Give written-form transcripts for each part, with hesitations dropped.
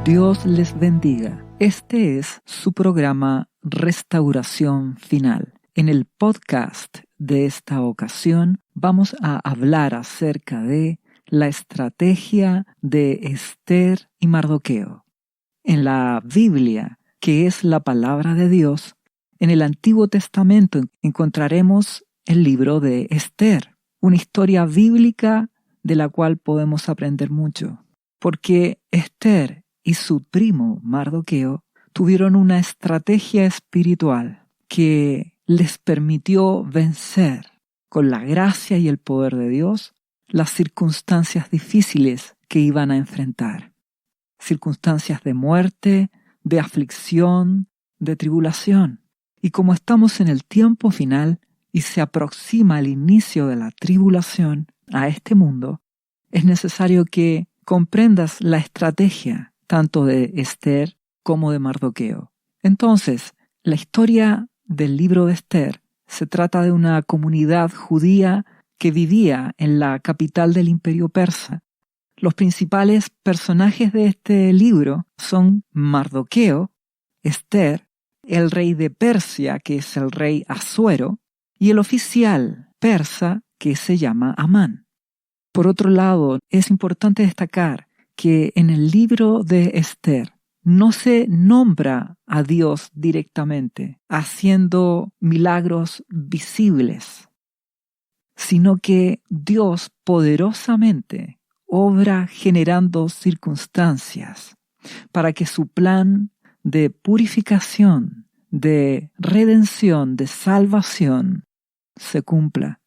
Dios les bendiga. Este es su programa Restauración Final. En el podcast de esta ocasión vamos a hablar acerca de la estrategia de Esther y Mardoqueo. En la Biblia, que es la palabra de Dios, en el Antiguo Testamento encontraremos el libro de Esther, una historia bíblica de la cual podemos aprender mucho, porque Esther y su primo Mardoqueo tuvieron una estrategia espiritual que les permitió vencer, con la gracia y el poder de Dios, las circunstancias difíciles que iban a enfrentar. Circunstancias de muerte, de aflicción, de tribulación. Y como estamos en el tiempo final y se aproxima el inicio de la tribulación a este mundo, es necesario que comprendas la estrategia tanto de Esther como de Mardoqueo. Entonces, la historia del libro de Esther se trata de una comunidad judía que vivía en la capital del Imperio Persa. Los principales personajes de este libro son Mardoqueo, Esther, el rey de Persia, que es el rey Asuero, y el oficial persa, que se llama Amán. Por otro lado, es importante destacar que en el libro de Esther no se nombra a Dios directamente, haciendo milagros visibles, sino que Dios poderosamente obra generando circunstancias para que su plan de purificación, de redención, de salvación se cumpla.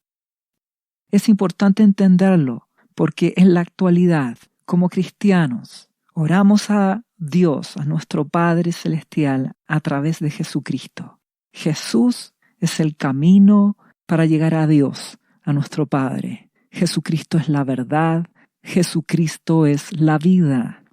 Es importante entenderlo porque en la actualidad, como cristianos, oramos a Dios, a nuestro Padre Celestial, a través de Jesucristo. Jesús es el camino para llegar a Dios, a nuestro Padre. Jesucristo es la verdad, Jesucristo es la vida.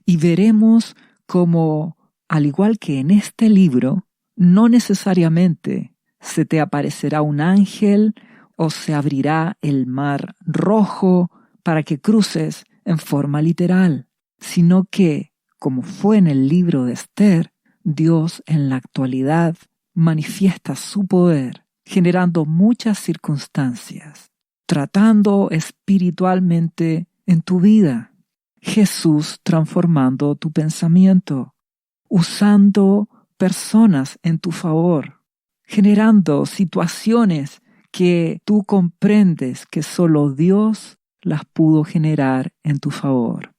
Y veremos cómo, al igual que en este libro, no necesariamente se te aparecerá un ángel o se abrirá el mar rojo para que cruces en forma literal, sino que, como fue en el libro de Esther, Dios en la actualidad manifiesta su poder, generando muchas circunstancias, tratando espiritualmente en tu vida, Jesús transformando tu pensamiento, usando personas en tu favor, generando situaciones que tú comprendes que solo Dios las pudo generar en tu favor.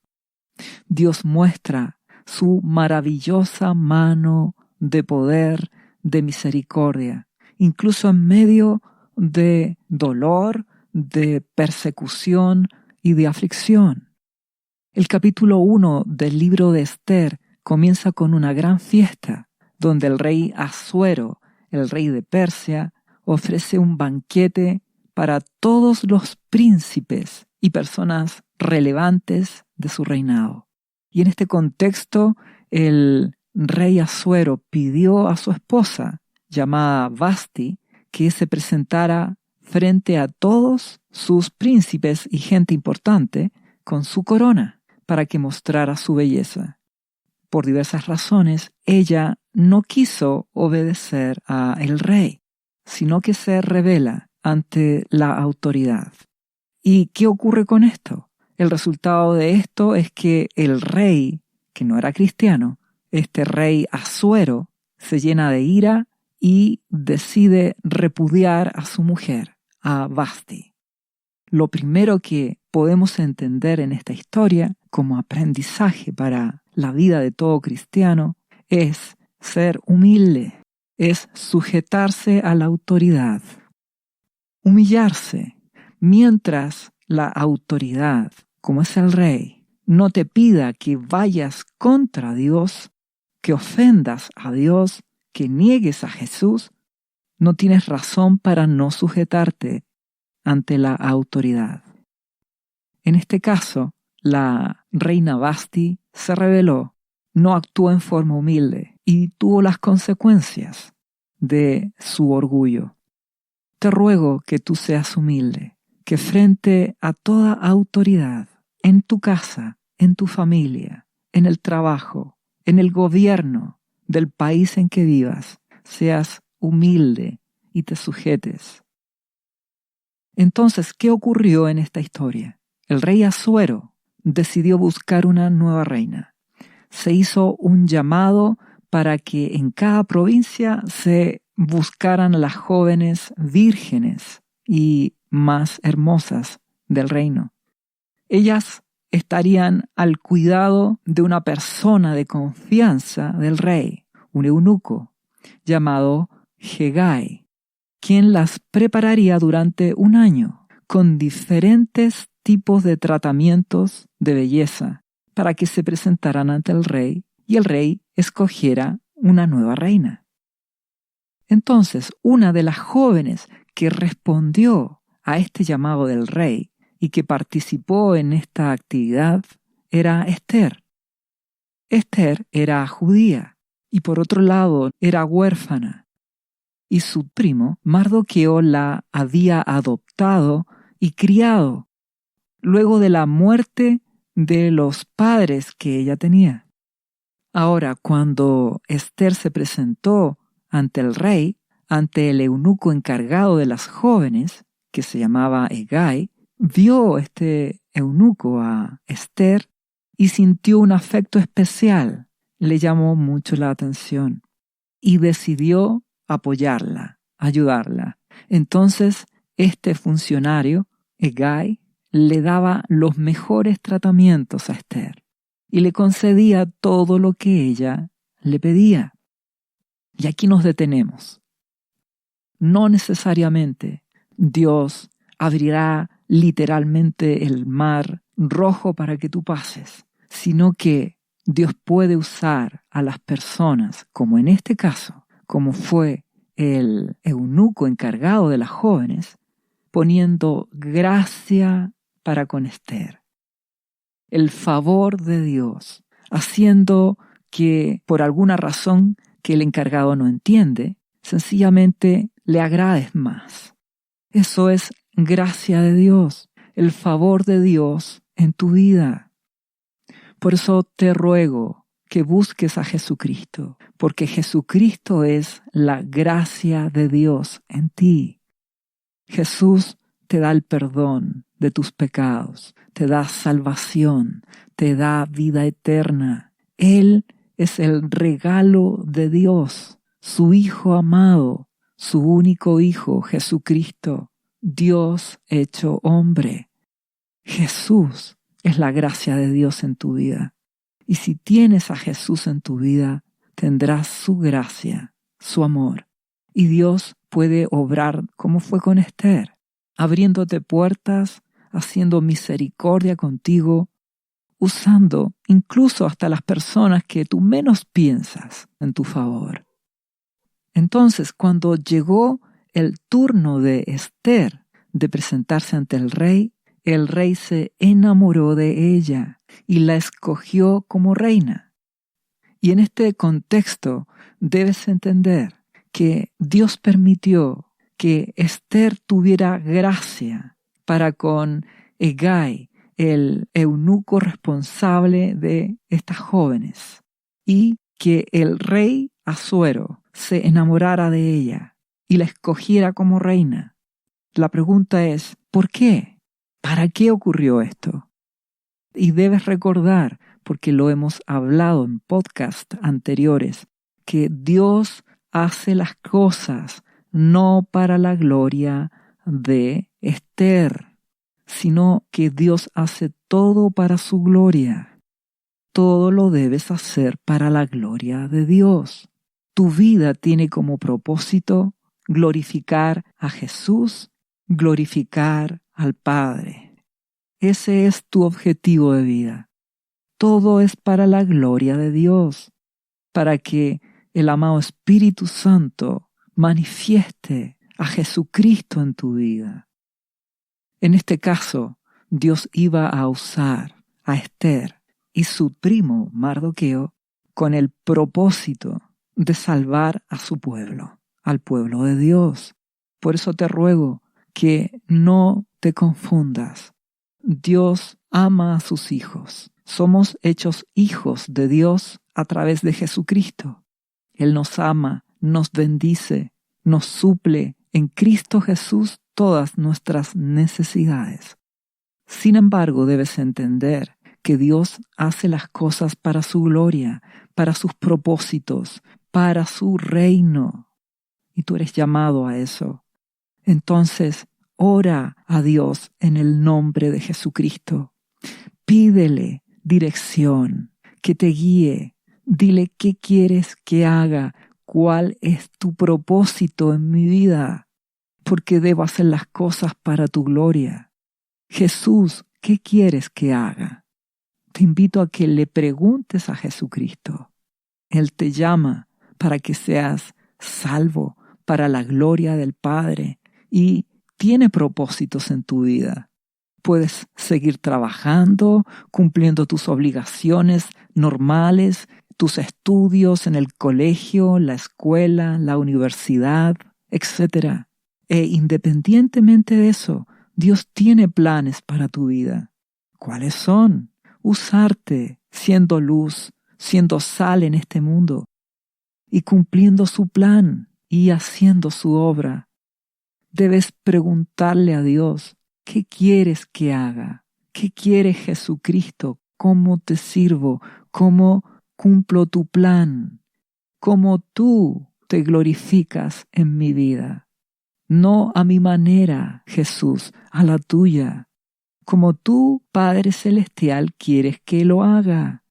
Dios muestra su maravillosa mano de poder, de misericordia, incluso en medio de dolor, de persecución y de aflicción. El capítulo 1 del libro de Esther comienza con una gran fiesta, donde el rey Asuero, el rey de Persia, ofrece un banquete para todos los príncipes y personas relevantes de su reinado. Y en este contexto, el rey Asuero pidió a su esposa, llamada Vasti, que se presentara frente a todos sus príncipes y gente importante con su corona para que mostrara su belleza. Por diversas razones, ella no quiso obedecer al rey, sino que se rebela ante la autoridad. ¿Y qué ocurre con esto? El resultado de esto es que el rey, que no era cristiano, este rey Asuero, se llena de ira y decide repudiar a su mujer, a Vasti. Lo primero que podemos entender en esta historia como aprendizaje para la vida de todo cristiano es ser humilde, es sujetarse a la autoridad, humillarse mientras la autoridad, como es el rey, no te pida que vayas contra Dios, que ofendas a Dios, que niegues a Jesús, no tienes razón para no sujetarte ante la autoridad. En este caso, la reina Vasti se rebeló, no actuó en forma humilde y tuvo las consecuencias de su orgullo. Te ruego que tú seas humilde, que frente a toda autoridad, en tu casa, en tu familia, en el trabajo, en el gobierno del país en que vivas, seas humilde y te sujetes. Entonces, ¿qué ocurrió en esta historia? El rey Asuero decidió buscar una nueva reina. Se hizo un llamado para que en cada provincia se buscaran las jóvenes vírgenes y más hermosas del reino. Ellas estarían al cuidado de una persona de confianza del rey, un eunuco llamado Hegai, quien las prepararía durante un año con diferentes tipos de tratamientos de belleza para que se presentaran ante el rey y el rey escogiera una nueva reina. Entonces, una de las jóvenes que respondió a este llamado del rey y que participó en esta actividad era Esther. Esther era judía y por otro lado era huérfana y su primo Mardoqueo la había adoptado y criado luego de la muerte de los padres que ella tenía. Ahora, cuando Esther se presentó ante el rey, ante el eunuco encargado de las jóvenes, que se llamaba Hegai, vio este eunuco a Esther y sintió un afecto especial. Le llamó mucho la atención y decidió apoyarla, ayudarla. Entonces, este funcionario, Hegai, le daba los mejores tratamientos a Esther y le concedía todo lo que ella le pedía. Y aquí nos detenemos. No necesariamente Dios abrirá literalmente el mar rojo para que tú pases, sino que Dios puede usar a las personas, como en este caso, como fue el eunuco encargado de las jóvenes, poniendo gracia para con Esther. El favor de Dios, haciendo que por alguna razón que el encargado no entiende, sencillamente le agrades más. Eso es gracia de Dios, el favor de Dios en tu vida. Por eso te ruego que busques a Jesucristo, porque Jesucristo es la gracia de Dios en ti. Jesús te da el perdón de tus pecados, te da salvación, te da vida eterna. Él es el regalo de Dios, su Hijo amado, su único Hijo, Jesucristo, Dios hecho hombre. Jesús es la gracia de Dios en tu vida. Y si tienes a Jesús en tu vida, tendrás su gracia, su amor. Y Dios puede obrar como fue con Esther, abriéndote puertas, haciendo misericordia contigo, usando incluso hasta las personas que tú menos piensas en tu favor. Entonces, cuando llegó el turno de Esther de presentarse ante el rey se enamoró de ella y la escogió como reina. Y en este contexto debes entender que Dios permitió que Esther tuviera gracia para con Hegai, el eunuco responsable de estas jóvenes, y que el rey Asuero se enamorara de ella y la escogiera como reina. La pregunta es, ¿por qué? ¿Para qué ocurrió esto? Y debes recordar, porque lo hemos hablado en podcasts anteriores, que Dios hace las cosas no para la gloria de Esther, sino que Dios hace todo para su gloria. Todo lo debes hacer para la gloria de Dios. Tu vida tiene como propósito glorificar a Jesús, glorificar al Padre. Ese es tu objetivo de vida. Todo es para la gloria de Dios, para que el amado Espíritu Santo manifieste a Jesucristo en tu vida. En este caso, Dios iba a usar a Esther y su primo Mardoqueo con el propósito de salvar a su pueblo, al pueblo de Dios. Por eso te ruego que no te confundas. Dios ama a sus hijos. Somos hechos hijos de Dios a través de Jesucristo. Él nos ama, nos bendice, nos suple en Cristo Jesús todas nuestras necesidades. Sin embargo, debes entender que Dios hace las cosas para su gloria, para sus propósitos, para su reino. Y tú eres llamado a eso. Entonces, ora a Dios en el nombre de Jesucristo. Pídele dirección, que te guíe. Dile qué quieres que haga, cuál es tu propósito en mi vida, porque debo hacer las cosas para tu gloria. Jesús, ¿qué quieres que haga? Te invito a que le preguntes a Jesucristo. Él te llama para que seas salvo para la gloria del Padre y tiene propósitos en tu vida. Puedes seguir trabajando, cumpliendo tus obligaciones normales, tus estudios en el colegio, la escuela, la universidad, etc. E independientemente de eso, Dios tiene planes para tu vida. ¿Cuáles son? Usarte siendo luz, siendo sal en este mundo y cumpliendo su plan y haciendo su obra. Debes preguntarle a Dios, ¿qué quieres que haga? ¿Qué quiere Jesucristo? ¿Cómo te sirvo? ¿Cómo cumplo tu plan? ¿Cómo tú te glorificas en mi vida? No a mi manera, Jesús, a la tuya. Como tú, Padre Celestial, quieres que lo haga.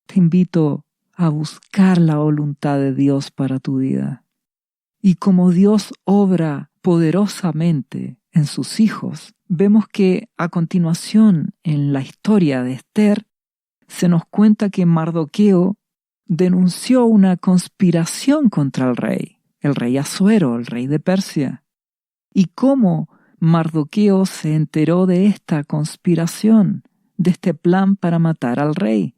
Te invito a buscar la voluntad de Dios para tu vida. Y como Dios obra poderosamente en sus hijos, vemos que a continuación en la historia de Esther se nos cuenta que Mardoqueo denunció una conspiración contra el rey Asuero, el rey de Persia. Y cómo Mardoqueo se enteró de esta conspiración, de este plan para matar al rey.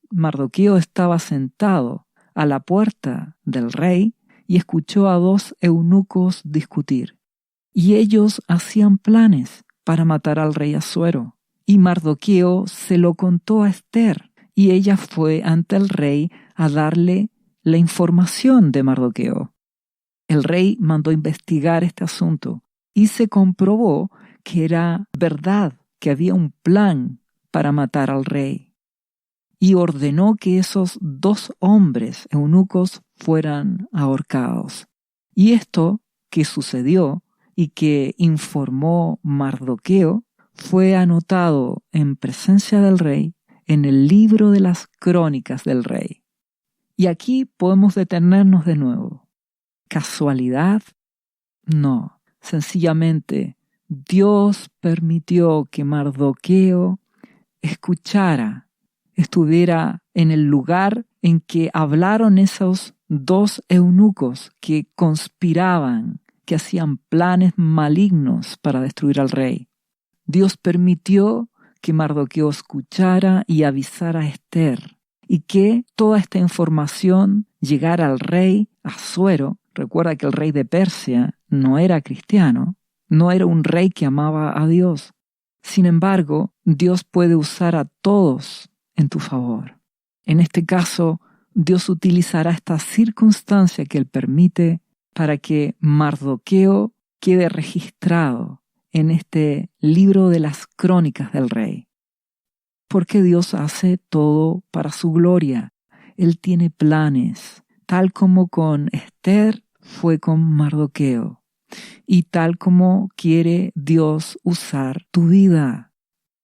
Mardoqueo estaba sentado a la puerta del rey y escuchó a 2 eunucos discutir. Y ellos hacían planes para matar al rey Asuero. Y Mardoqueo se lo contó a Esther, y ella fue ante el rey a darle la información de Mardoqueo. El rey mandó investigar este asunto y se comprobó que era verdad, que había un plan para matar al rey. Y ordenó que esos 2 hombres eunucos fueran ahorcados. Y esto que sucedió y que informó Mardoqueo fue anotado en presencia del rey en el libro de las crónicas del rey. Y aquí podemos detenernos de nuevo. ¿Casualidad? No. Sencillamente, Dios permitió que Mardoqueo escuchara, estuviera en el lugar en que hablaron esos 2 eunucos que conspiraban, que hacían planes malignos para destruir al rey. Dios permitió que Mardoqueo escuchara y avisara a Esther y que toda esta información llegara al rey Asuero. Recuerda que el rey de Persia no era cristiano, no era un rey que amaba a Dios. Sin embargo, Dios puede usar a todos en tu favor. En este caso, Dios utilizará esta circunstancia que Él permite para que Mardoqueo quede registrado en este libro de las crónicas del rey. Porque Dios hace todo para su gloria. Él tiene planes, tal como con Esther fue con Mardoqueo. Y tal como quiere Dios usar tu vida.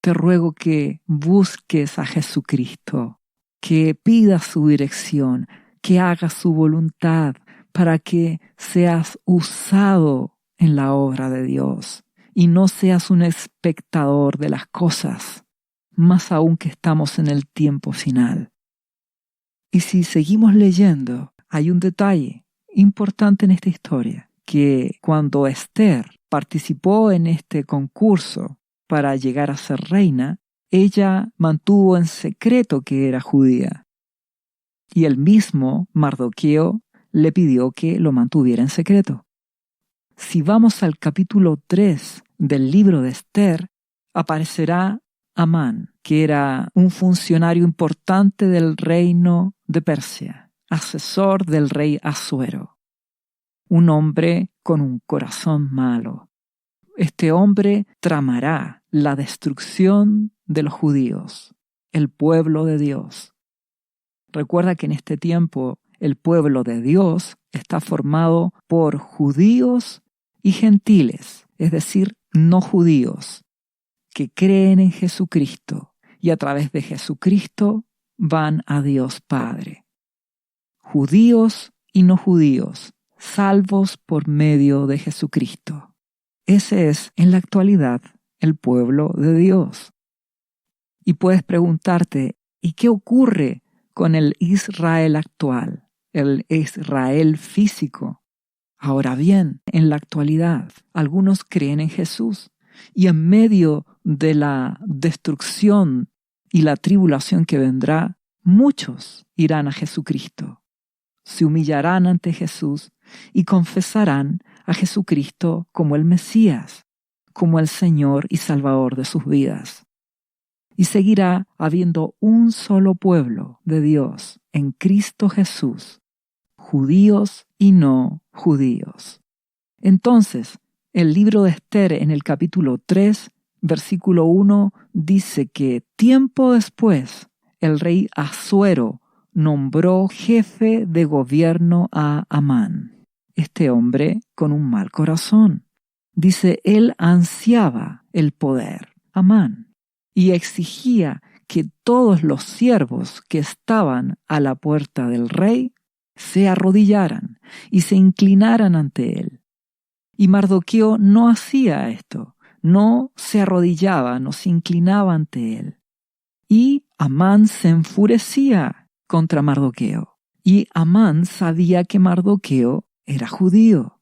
Te ruego que busques a Jesucristo, que pidas su dirección, que hagas su voluntad para que seas usado en la obra de Dios y no seas un espectador de las cosas, más aún que estamos en el tiempo final. Y si seguimos leyendo, hay un detalle importante en esta historia, que cuando Esther participó en este concurso para llegar a ser reina, ella mantuvo en secreto que era judía. Y el mismo Mardoqueo le pidió que lo mantuviera en secreto. Si vamos al capítulo 3 del libro de Esther, aparecerá Amán, que era un funcionario importante del reino de Persia, asesor del rey Asuero, un hombre con un corazón malo. Este hombre tramará la destrucción de los judíos, el pueblo de Dios. Recuerda que en este tiempo el pueblo de Dios está formado por judíos y gentiles, es decir, no judíos, que creen en Jesucristo y a través de Jesucristo van a Dios Padre. Judíos y no judíos, salvos por medio de Jesucristo. Ese es, en la actualidad, el pueblo de Dios. Y puedes preguntarte, ¿y qué ocurre con el Israel actual, el Israel físico? Ahora bien, en la actualidad, algunos creen en Jesús y en medio de la destrucción y la tribulación que vendrá, muchos irán a Jesucristo. Se humillarán ante Jesús y confesarán a Jesucristo como el Mesías, como el Señor y Salvador de sus vidas. Y seguirá habiendo un solo pueblo de Dios en Cristo Jesús, judíos y no judíos. Entonces, el libro de Esther en el capítulo 3, versículo 1, dice que tiempo después el rey Asuero nombró jefe de gobierno a Amán, este hombre con un mal corazón. Dice, él ansiaba el poder, Amán, y exigía que todos los siervos que estaban a la puerta del rey se arrodillaran y se inclinaran ante él. Y Mardoqueo no hacía esto, no se arrodillaba, no se inclinaba ante él. Y Amán se enfurecía contra Mardoqueo. Y Amán sabía que Mardoqueo era judío.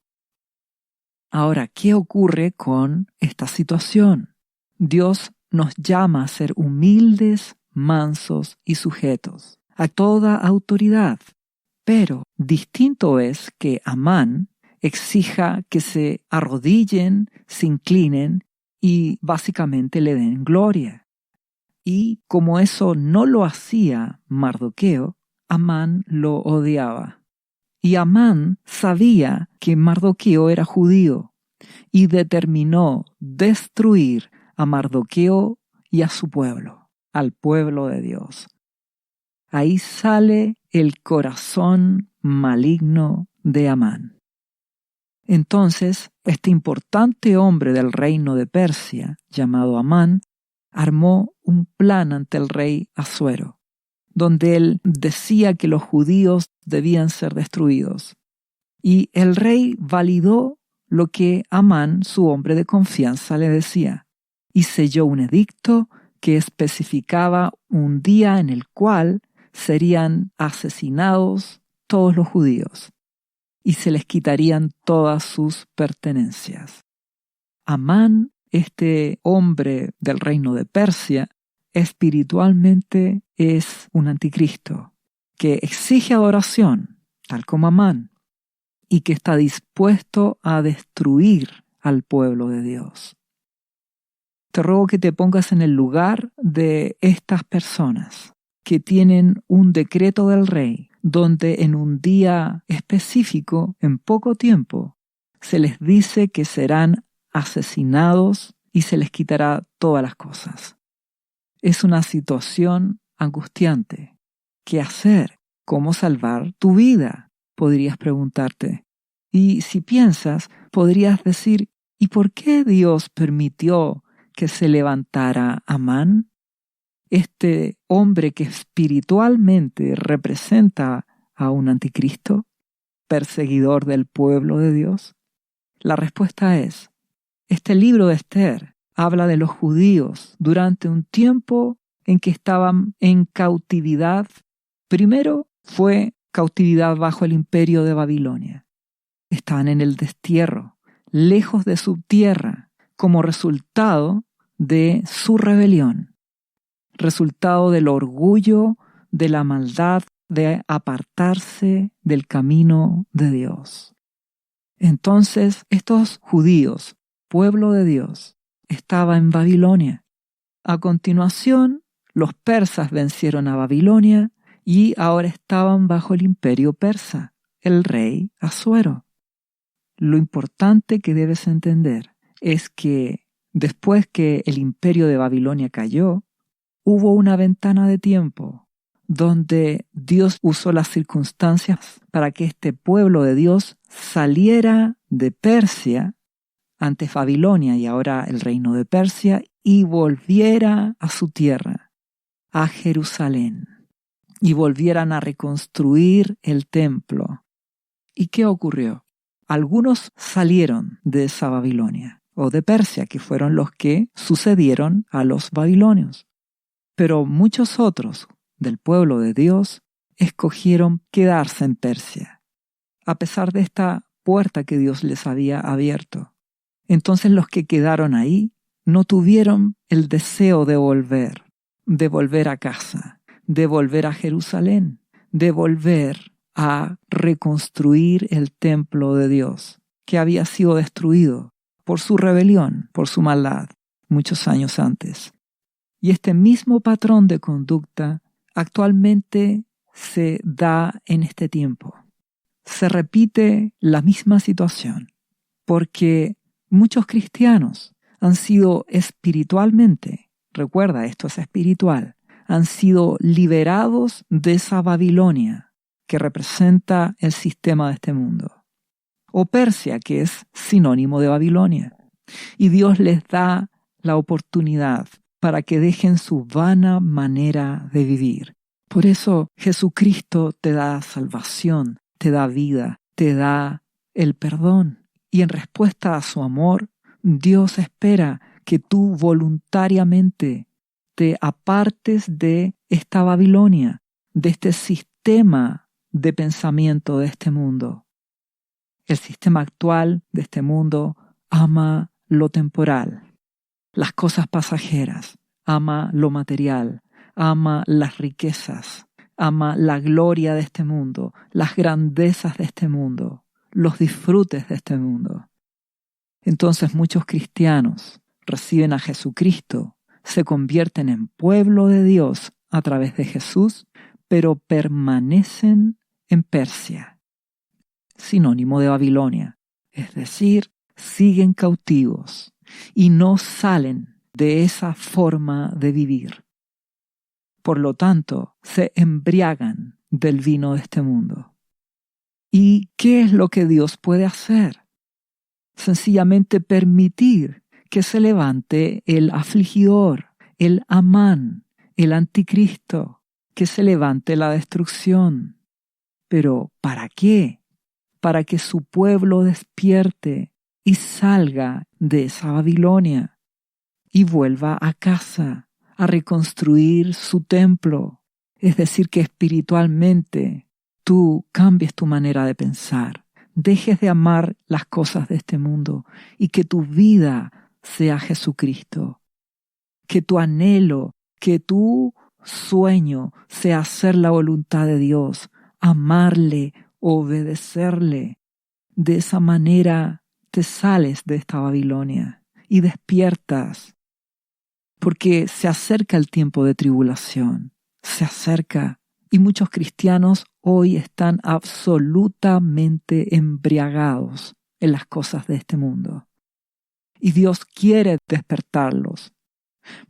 Ahora, ¿qué ocurre con esta situación? Dios nos llama a ser humildes, mansos y sujetos a toda autoridad. Pero distinto es que Amán exija que se arrodillen, se inclinen y básicamente le den gloria. Y como eso no lo hacía Mardoqueo, Amán lo odiaba. Y Amán sabía que Mardoqueo era judío y determinó destruir a Mardoqueo y a su pueblo, al pueblo de Dios. Ahí sale el corazón maligno de Amán. Entonces, este importante hombre del reino de Persia, llamado Amán, armó un plan ante el rey Asuero, donde él decía que los judíos debían ser destruidos. Y el rey validó lo que Amán, su hombre de confianza, le decía, y selló un edicto que especificaba un día en el cual serían asesinados todos los judíos y se les quitarían todas sus pertenencias. Amán, este hombre del reino de Persia, espiritualmente es un anticristo que exige adoración, tal como Amán, y que está dispuesto a destruir al pueblo de Dios. Te ruego que te pongas en el lugar de estas personas que tienen un decreto del rey, donde en un día específico, en poco tiempo, se les dice que serán asesinados y se les quitará todas las cosas. Es una situación angustiante. ¿Qué hacer? ¿Cómo salvar tu vida? Podrías preguntarte. Y si piensas, podrías decir, ¿y por qué Dios permitió que se levantara Amán? Este hombre que espiritualmente representa a un anticristo, perseguidor del pueblo de Dios. La respuesta es, este libro de Esther habla de los judíos durante un tiempo en que estaban en cautividad. Primero fue cautividad bajo el imperio de Babilonia. Estaban en el destierro, lejos de su tierra, como resultado de su rebelión. Resultado del orgullo, de la maldad, de apartarse del camino de Dios. Entonces, estos judíos, pueblo de Dios, estaba en Babilonia. A continuación, los persas vencieron a Babilonia y ahora estaban bajo el imperio persa, el rey Asuero. Lo importante que debes entender es que después que el imperio de Babilonia cayó, hubo una ventana de tiempo donde Dios usó las circunstancias para que este pueblo de Dios saliera de Persia, antes Babilonia y ahora el reino de Persia, y volviera a su tierra, a Jerusalén, y volvieran a reconstruir el templo. ¿Y qué ocurrió? Algunos salieron de esa Babilonia, o de Persia, que fueron los que sucedieron a los babilonios. Pero muchos otros del pueblo de Dios escogieron quedarse en Persia, a pesar de esta puerta que Dios les había abierto. Entonces los que quedaron ahí no tuvieron el deseo de volver a casa, de volver a Jerusalén, de volver a reconstruir el templo de Dios, que había sido destruido por su rebelión, por su maldad, muchos años antes. Y este mismo patrón de conducta actualmente se da en este tiempo. Se repite la misma situación, porque muchos cristianos han sido espiritualmente, recuerda, esto es espiritual, han sido liberados de esa Babilonia que representa el sistema de este mundo, o Persia, que es sinónimo de Babilonia. Y Dios les da la oportunidad para que dejen su vana manera de vivir. Por eso Jesucristo te da salvación, te da vida, te da el perdón. Y en respuesta a su amor, Dios espera que tú voluntariamente te apartes de esta Babilonia, de este sistema de pensamiento de este mundo. El sistema actual de este mundo ama lo temporal, las cosas pasajeras, ama lo material, ama las riquezas, ama la gloria de este mundo, las grandezas de este mundo, los disfrutes de este mundo. Entonces muchos cristianos reciben a Jesucristo, se convierten en pueblo de Dios a través de Jesús, pero permanecen en Persia, sinónimo de Babilonia, es decir, siguen cautivos y no salen de esa forma de vivir. Por lo tanto, se embriagan del vino de este mundo. ¿Y qué es lo que Dios puede hacer? Sencillamente permitir que se levante el afligidor, el Amán, el anticristo, que se levante la destrucción. ¿Pero para qué? Para que su pueblo despierte y salga de esa Babilonia y vuelva a casa a reconstruir su templo. Es decir, que espiritualmente tú cambies tu manera de pensar, dejes de amar las cosas de este mundo y que tu vida sea Jesucristo. Que tu anhelo, que tu sueño sea hacer la voluntad de Dios, amarle, obedecerle. De esa manera te sales de esta Babilonia y despiertas, porque se acerca el tiempo de tribulación, se acerca, y muchos cristianos hoy están absolutamente embriagados en las cosas de este mundo. Y Dios quiere despertarlos,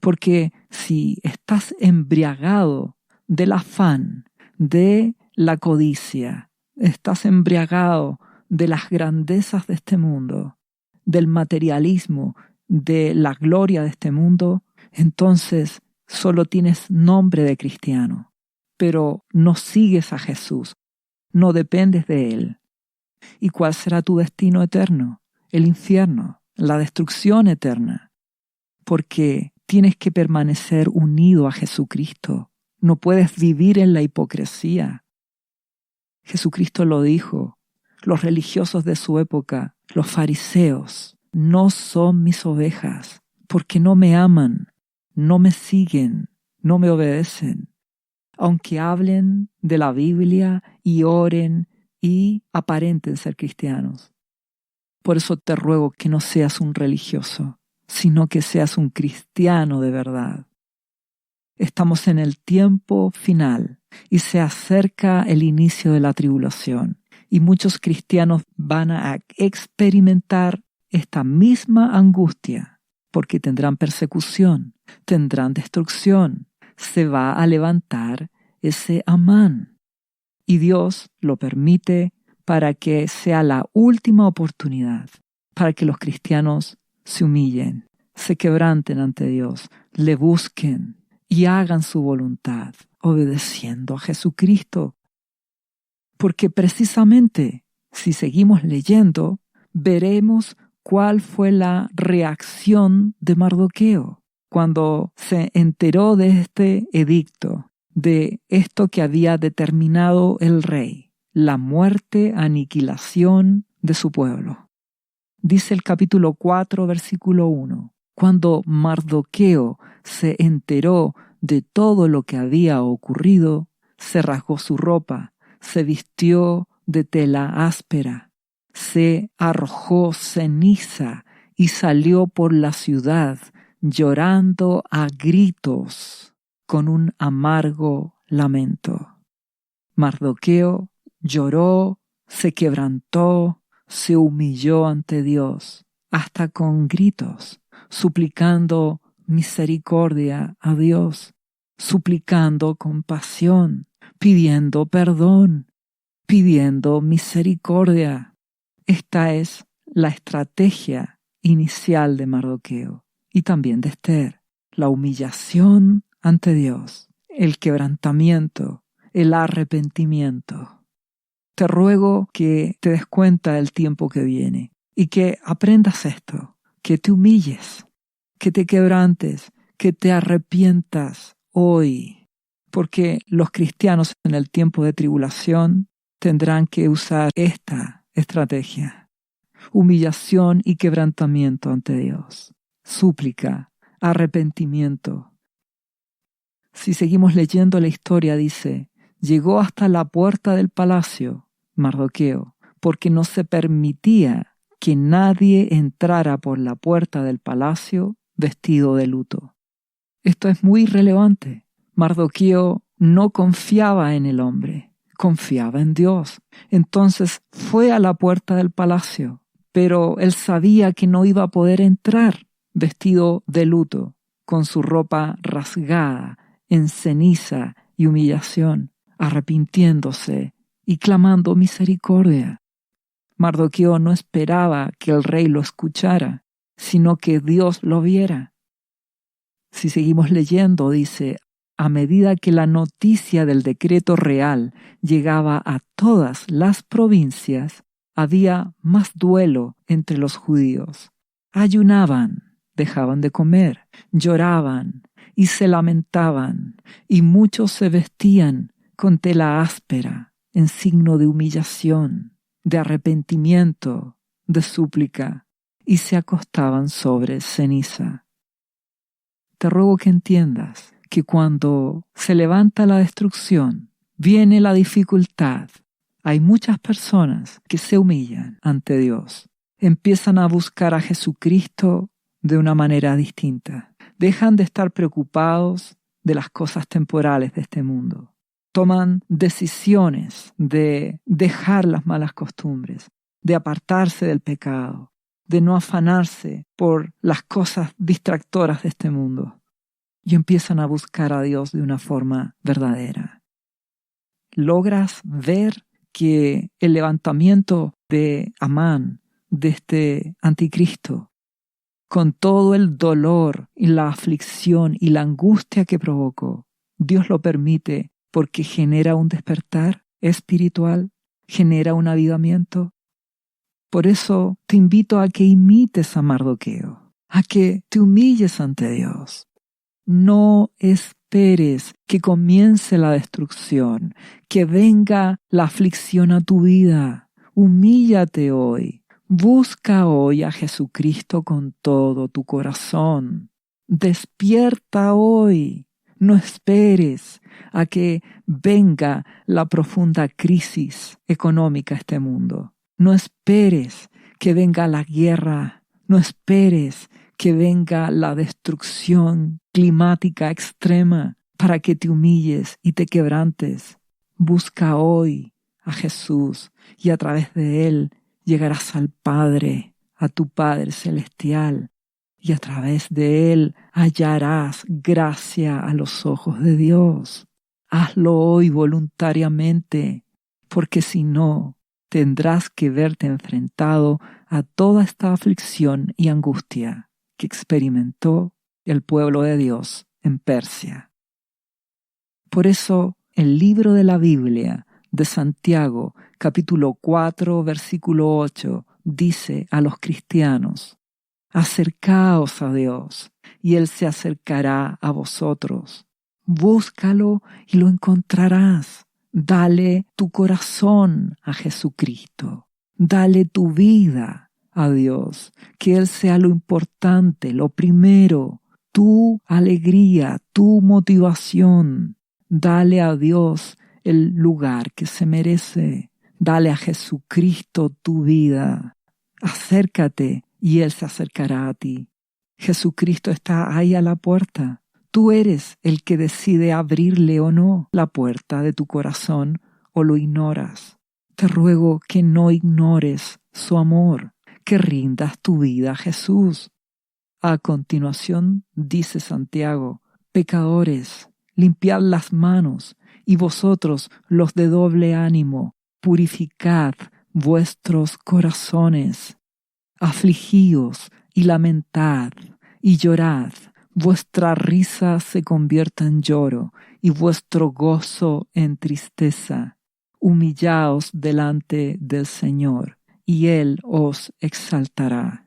porque si estás embriagado del afán, de la codicia, estás embriagado de las grandezas de este mundo, del materialismo, de la gloria de este mundo, entonces solo tienes nombre de cristiano, pero no sigues a Jesús, no dependes de Él. ¿Y cuál será tu destino eterno? El infierno, la destrucción eterna, porque tienes que permanecer unido a Jesucristo. No puedes vivir en la hipocresía. Jesucristo lo dijo. Los religiosos de su época, los fariseos, no son mis ovejas, porque no me aman, no me siguen, no me obedecen. Aunque hablen de la Biblia y oren y aparenten ser cristianos. Por eso te ruego que no seas un religioso, sino que seas un cristiano de verdad. Estamos en el tiempo final y se acerca el inicio de la tribulación. Y muchos cristianos van a experimentar esta misma angustia porque tendrán persecución, tendrán destrucción. Se va a levantar ese Amán. Y Dios lo permite para que sea la última oportunidad, para que los cristianos se humillen, se quebranten ante Dios, le busquen y hagan su voluntad, obedeciendo a Jesucristo. Porque precisamente, si seguimos leyendo, veremos cuál fue la reacción de Mardoqueo cuando se enteró de este edicto, de esto que había determinado el rey, la muerte, aniquilación de su pueblo. Dice el capítulo 4, versículo 1, cuando Mardoqueo se enteró de todo lo que había ocurrido, se rasgó su ropa, se vistió de tela áspera, se arrojó ceniza y salió por la ciudad llorando a gritos con un amargo lamento. Mardoqueo lloró, se quebrantó, se humilló ante Dios, hasta con gritos, suplicando misericordia a Dios, suplicando compasión, pidiendo perdón, pidiendo misericordia. Esta es la estrategia inicial de Mardoqueo y también de Esther, la humillación ante Dios, el quebrantamiento, el arrepentimiento. Te ruego que te des cuenta del tiempo que viene y que aprendas esto, que te humilles, que te quebrantes, que te arrepientas hoy, porque los cristianos en el tiempo de tribulación tendrán que usar esta estrategia: humillación y quebrantamiento ante Dios, súplica, arrepentimiento. Si seguimos leyendo la historia, dice: llegó hasta la puerta del palacio, Mardoqueo, porque no se permitía que nadie entrara por la puerta del palacio vestido de luto. Esto es muy relevante. Mardoqueo no confiaba en el hombre, confiaba en Dios. Entonces fue a la puerta del palacio, pero él sabía que no iba a poder entrar vestido de luto, con su ropa rasgada, en ceniza y humillación, arrepintiéndose y clamando misericordia. Mardoqueo no esperaba que el rey lo escuchara, sino que Dios lo viera. Si seguimos leyendo, dice: a medida que la noticia del decreto real llegaba a todas las provincias, había más duelo entre los judíos. Ayunaban, dejaban de comer, lloraban y se lamentaban, y muchos se vestían con tela áspera, en signo de humillación, de arrepentimiento, de súplica, y se acostaban sobre ceniza. Te ruego que entiendas que cuando se levanta la destrucción, viene la dificultad. Hay muchas personas que se humillan ante Dios, empiezan a buscar a Jesucristo de una manera distinta. Dejan de estar preocupados de las cosas temporales de este mundo. Toman decisiones de dejar las malas costumbres, de apartarse del pecado, de no afanarse por las cosas distractoras de este mundo, y empiezan a buscar a Dios de una forma verdadera. Logras ver que el levantamiento de Amán, de este anticristo, con todo el dolor y la aflicción y la angustia que provocó, Dios lo permite porque genera un despertar espiritual, genera un avivamiento. Por eso te invito a que imites a Mardoqueo, a que te humilles ante Dios. No esperes que comience la destrucción, que venga la aflicción a tu vida. Humíllate hoy. Busca hoy a Jesucristo con todo tu corazón. Despierta hoy. No esperes a que venga la profunda crisis económica a este mundo. No esperes que venga la guerra. No esperes que venga la destrucción climática extrema para que te humilles y te quebrantes. Busca hoy a Jesús y a través de Él llegarás al Padre, a tu Padre celestial, y a través de Él hallarás gracia a los ojos de Dios. Hazlo hoy voluntariamente, porque si no, tendrás que verte enfrentado a toda esta aflicción y angustia que experimentó el pueblo de Dios en Persia. Por eso, el libro de la Biblia de Santiago, capítulo 4, versículo 8, dice a los cristianos: acercaos a Dios, y Él se acercará a vosotros. Búscalo y lo encontrarás. Dale tu corazón a Jesucristo. Dale tu vida a Dios. Que Él sea lo importante, lo primero, tu alegría, tu motivación. Dale a Dios el lugar que se merece. Dale a Jesucristo tu vida. Acércate y Él se acercará a ti. Jesucristo está ahí a la puerta. Tú eres el que decide abrirle o no la puerta de tu corazón o lo ignoras. Te ruego que no ignores su amor, que rindas tu vida a Jesús. A continuación dice Santiago: pecadores, limpiad las manos, y vosotros los de doble ánimo, purificad vuestros corazones. Afligíos y lamentad y llorad. Vuestra risa se convierta en lloro y vuestro gozo en tristeza. Humillaos delante del Señor y Él os exaltará.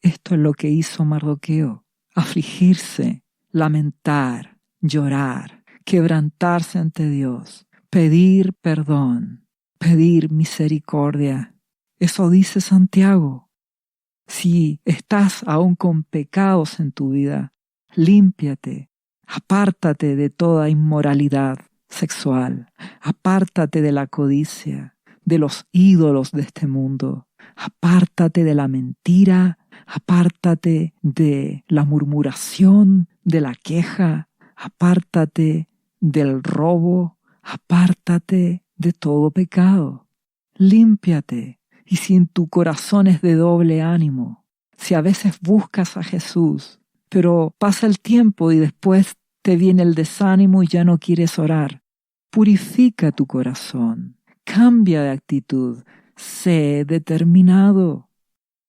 Esto es lo que hizo Mardoqueo: afligirse, lamentar, llorar, quebrantarse ante Dios, pedir perdón, pedir misericordia. Eso dice Santiago. Si estás aún con pecados en tu vida, límpiate, apártate de toda inmoralidad sexual, apártate de la codicia, de los ídolos de este mundo, apártate de la mentira, apártate de la murmuración, de la queja, apártate del robo, apártate de todo pecado. Límpiate. Y si en tu corazón es de doble ánimo, si a veces buscas a Jesús, pero pasa el tiempo y después te viene el desánimo y ya no quieres orar, purifica tu corazón, cambia de actitud, sé determinado,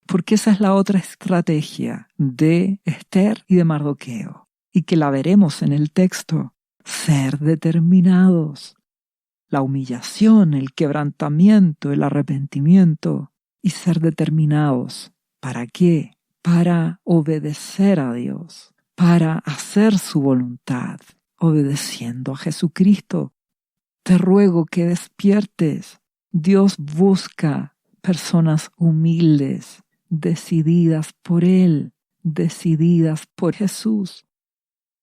porque esa es la otra estrategia de Esther y de Mardoqueo, y que la veremos en el texto: ser determinados. La humillación, el quebrantamiento, el arrepentimiento y ser determinados. ¿Para qué? Para obedecer a Dios, para hacer su voluntad, obedeciendo a Jesucristo. Te ruego que despiertes. Dios busca personas humildes, decididas por Él, decididas por Jesús.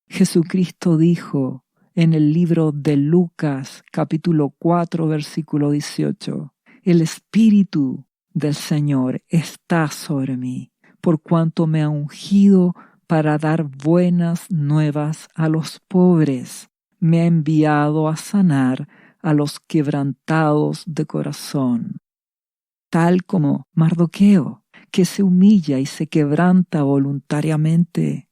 Jesucristo dijo en el libro de Lucas, capítulo 4, versículo 18, el Espíritu del Señor está sobre mí, por cuanto me ha ungido para dar buenas nuevas a los pobres. Me ha enviado a sanar a los quebrantados de corazón. Tal como Mardoqueo, que se humilla y se quebranta voluntariamente,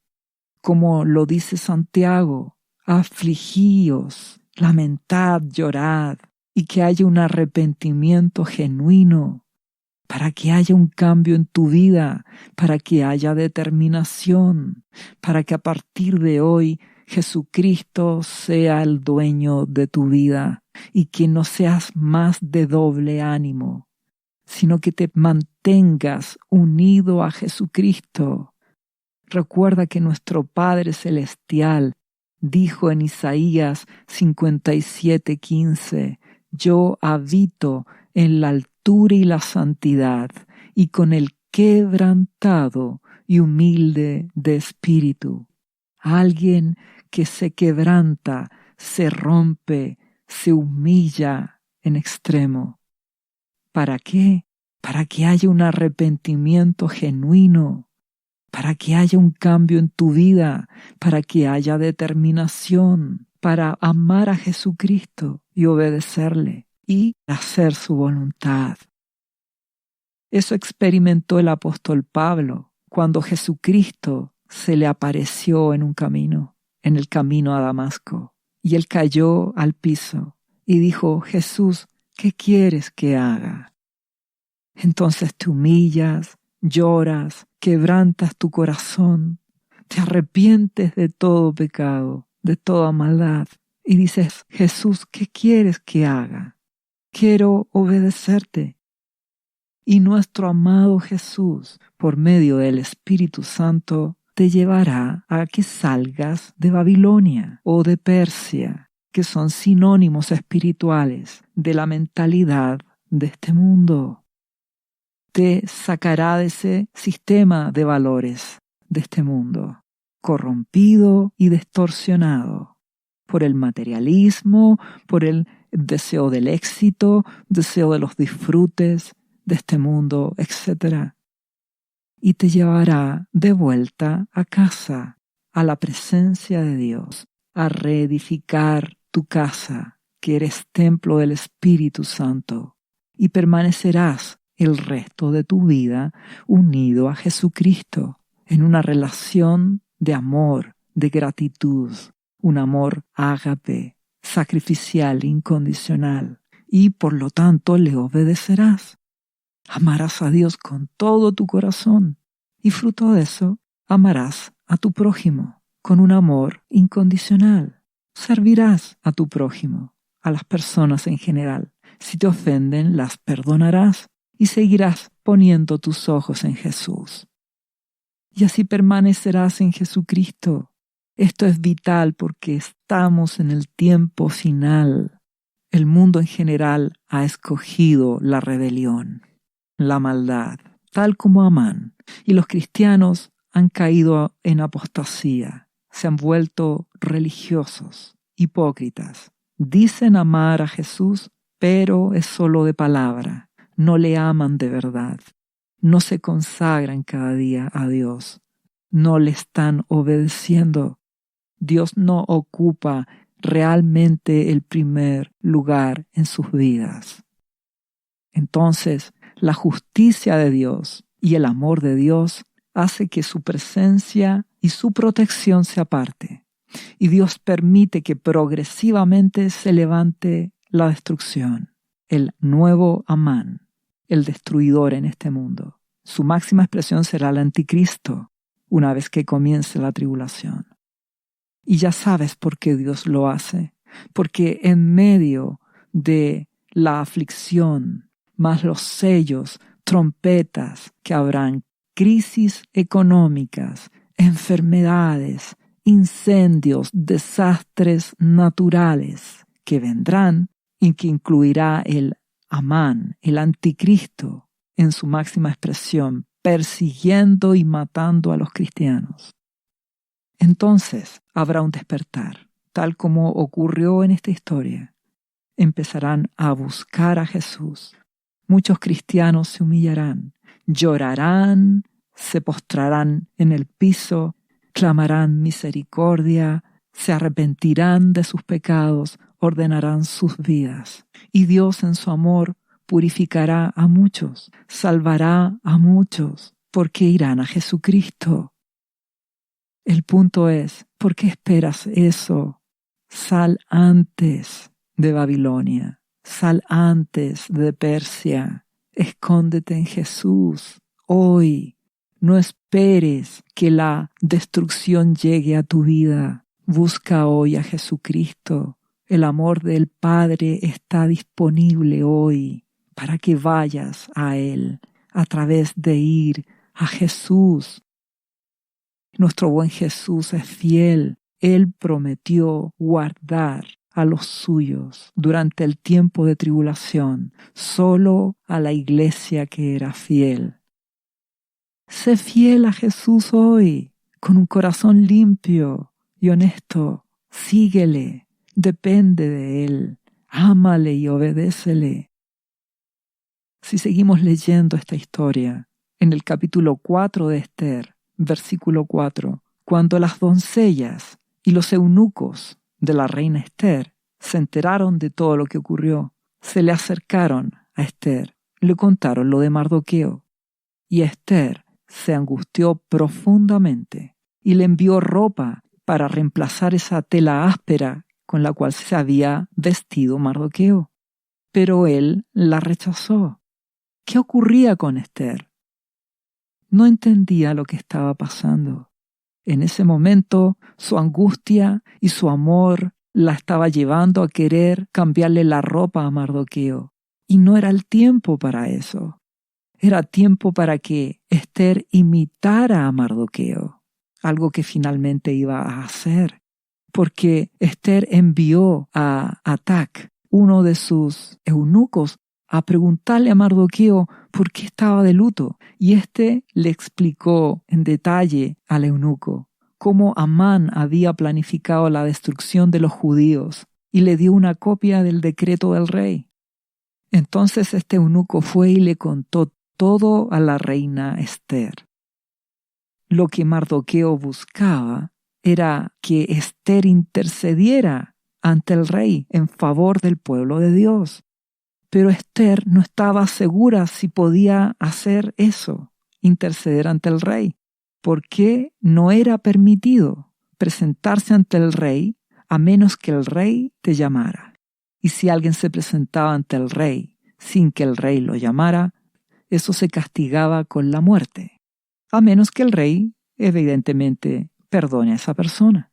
como lo dice Santiago: afligíos, lamentad, llorad, y que haya un arrepentimiento genuino, para que haya un cambio en tu vida, para que haya determinación, para que a partir de hoy Jesucristo sea el dueño de tu vida y que no seas más de doble ánimo, sino que te mantengas unido a Jesucristo. Recuerda que nuestro Padre Celestial dijo en Isaías 57:15, yo habito en la altura y la santidad, y con el quebrantado y humilde de espíritu. Alguien que se quebranta, se rompe, se humilla en extremo. ¿Para qué? Para que haya un arrepentimiento genuino, para que haya un cambio en tu vida, para que haya determinación, para amar a Jesucristo y obedecerle y hacer su voluntad. Eso experimentó el apóstol Pablo cuando Jesucristo se le apareció en un camino, en el camino a Damasco, y él cayó al piso y dijo: Jesús, ¿qué quieres que haga? Entonces te humillas, lloras, quebrantas tu corazón, te arrepientes de todo pecado, de toda maldad, y dices: Jesús, ¿qué quieres que haga? Quiero obedecerte. Y nuestro amado Jesús, por medio del Espíritu Santo, te llevará a que salgas de Babilonia o de Persia, que son sinónimos espirituales de la mentalidad de este mundo. Te sacará de ese sistema de valores de este mundo, corrompido y distorsionado por el materialismo, por el deseo del éxito, deseo de los disfrutes de este mundo, etc. Y te llevará de vuelta a casa, a la presencia de Dios, a reedificar tu casa, que eres templo del Espíritu Santo, y permanecerás el resto de tu vida unido a Jesucristo, en una relación de amor, de gratitud, un amor ágape, sacrificial, incondicional, y por lo tanto le obedecerás. Amarás a Dios con todo tu corazón y fruto de eso amarás a tu prójimo con un amor incondicional. Servirás a tu prójimo, a las personas en general. Si te ofenden, las perdonarás y seguirás poniendo tus ojos en Jesús. Y así permanecerás en Jesucristo. Esto es vital porque estamos en el tiempo final. El mundo en general ha escogido la rebelión, la maldad, tal como Amán. Y los cristianos han caído en apostasía, se han vuelto religiosos, hipócritas. Dicen amar a Jesús, pero es solo de palabra. No le aman de verdad. No se consagran cada día a Dios. No le están obedeciendo. Dios no ocupa realmente el primer lugar en sus vidas. Entonces, la justicia de Dios y el amor de Dios hace que su presencia y su protección se aparte. Y Dios permite que progresivamente se levante la destrucción, el nuevo Amán, el destruidor en este mundo. Su máxima expresión será el anticristo una vez que comience la tribulación. Y ya sabes por qué Dios lo hace, porque en medio de la aflicción, más los sellos, trompetas que habrán, crisis económicas, enfermedades, incendios, desastres naturales que vendrán y que incluirá el Amán, el anticristo, en su máxima expresión, persiguiendo y matando a los cristianos. Entonces habrá un despertar, tal como ocurrió en esta historia. Empezarán a buscar a Jesús. Muchos cristianos se humillarán, llorarán, se postrarán en el piso, clamarán misericordia, se arrepentirán de sus pecados, ordenarán sus vidas. Y Dios en su amor purificará a muchos, salvará a muchos, porque irán a Jesucristo. El punto es, ¿por qué esperas eso? Sal antes de Babilonia, sal antes de Persia, escóndete en Jesús hoy. No esperes que la destrucción llegue a tu vida. Busca hoy a Jesucristo. El amor del Padre está disponible hoy para que vayas a Él a través de ir a Jesús. Nuestro buen Jesús es fiel. Él prometió guardar a los suyos durante el tiempo de tribulación, solo a la iglesia que era fiel. Sé fiel a Jesús hoy, con un corazón limpio y honesto. Síguele, depende de Él, ámale y obedécele. Si seguimos leyendo esta historia, en el capítulo 4 de Esther, versículo 4, cuando las doncellas y los eunucos de la reina Esther se enteraron de todo lo que ocurrió, se le acercaron a Esther, le contaron lo de Mardoqueo, y Esther se angustió profundamente y le envió ropa para reemplazar esa tela áspera con la cual se había vestido Mardoqueo. Pero él la rechazó. ¿Qué ocurría con Esther? No entendía lo que estaba pasando. En ese momento, su angustia y su amor la estaba llevando a querer cambiarle la ropa a Mardoqueo. Y no era el tiempo para eso. Era tiempo para que Esther imitara a Mardoqueo, algo que finalmente iba a hacer, porque Esther envió a Atac, uno de sus eunucos, a preguntarle a Mardoqueo por qué estaba de luto, y éste le explicó en detalle al eunuco cómo Amán había planificado la destrucción de los judíos y le dio una copia del decreto del rey. Entonces este eunuco fue y le contó todo a la reina Esther. Lo que Mardoqueo buscaba era que Esther intercediera ante el rey en favor del pueblo de Dios. Pero Esther no estaba segura si podía hacer eso, interceder ante el rey, porque no era permitido presentarse ante el rey a menos que el rey te llamara. Y si alguien se presentaba ante el rey sin que el rey lo llamara, eso se castigaba con la muerte, a menos que el rey, evidentemente, perdone a esa persona.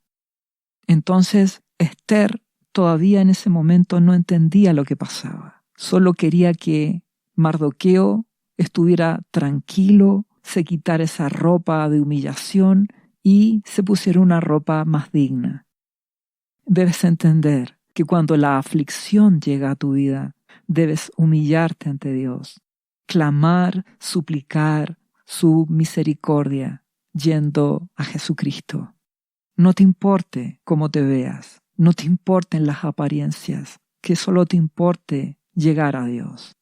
Entonces, Esther todavía en ese momento no entendía lo que pasaba. Solo quería que Mardoqueo estuviera tranquilo, se quitara esa ropa de humillación y se pusiera una ropa más digna. Debes entender que cuando la aflicción llega a tu vida, debes humillarte ante Dios, clamar, suplicar su misericordia, yendo a Jesucristo. No te importe cómo te veas, no te importen las apariencias, que solo te importe llegar a Dios,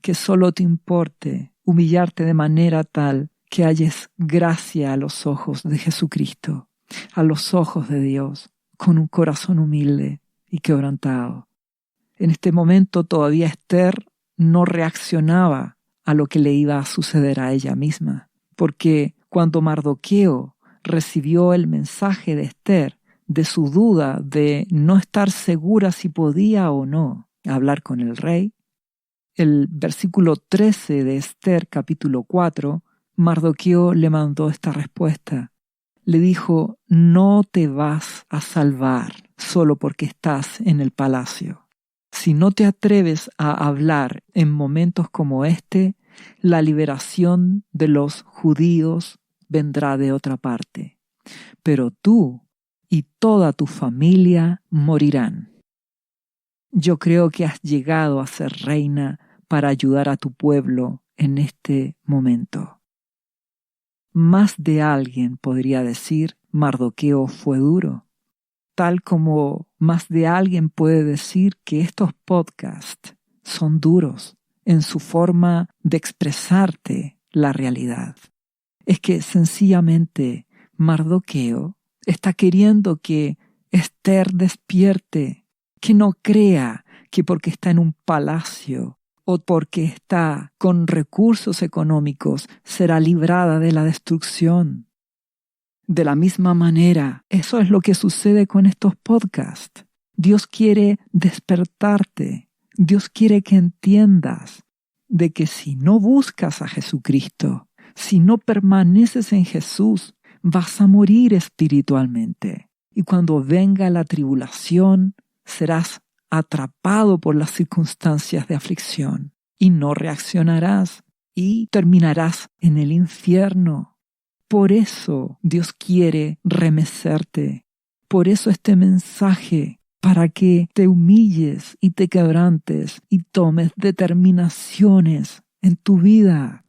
que solo te importe humillarte de manera tal que halles gracia a los ojos de Jesucristo, a los ojos de Dios, con un corazón humilde y quebrantado. En este momento todavía Esther no reaccionaba a lo que le iba a suceder a ella misma, porque cuando Mardoqueo recibió el mensaje de Esther, de su duda de no estar segura si podía o no hablar con el rey, el versículo 13 de Esther capítulo 4, Mardoqueo le mandó esta respuesta. Le dijo, no te vas a salvar solo porque estás en el palacio. Si no te atreves a hablar en momentos como este, la liberación de los judíos vendrá de otra parte. Pero tú y toda tu familia morirán. Yo creo que has llegado a ser reina para ayudar a tu pueblo en este momento. Más de alguien podría decir, Mardoqueo fue duro. Tal como más de alguien puede decir que estos podcasts son duros en su forma de expresarte la realidad. Es que sencillamente Mardoqueo está queriendo que Esther despierte, que no crea que porque está en un palacio o porque está con recursos económicos será librada de la destrucción. De la misma manera, eso es lo que sucede con estos podcasts. Dios quiere despertarte. Dios quiere que entiendas de que si no buscas a Jesucristo, si no permaneces en Jesús, vas a morir espiritualmente. Y cuando venga la tribulación, serás atrapado por las circunstancias de aflicción y no reaccionarás y terminarás en el infierno. Por eso Dios quiere remecerte. Por eso este mensaje, para que te humilles y te quebrantes y tomes determinaciones en tu vida.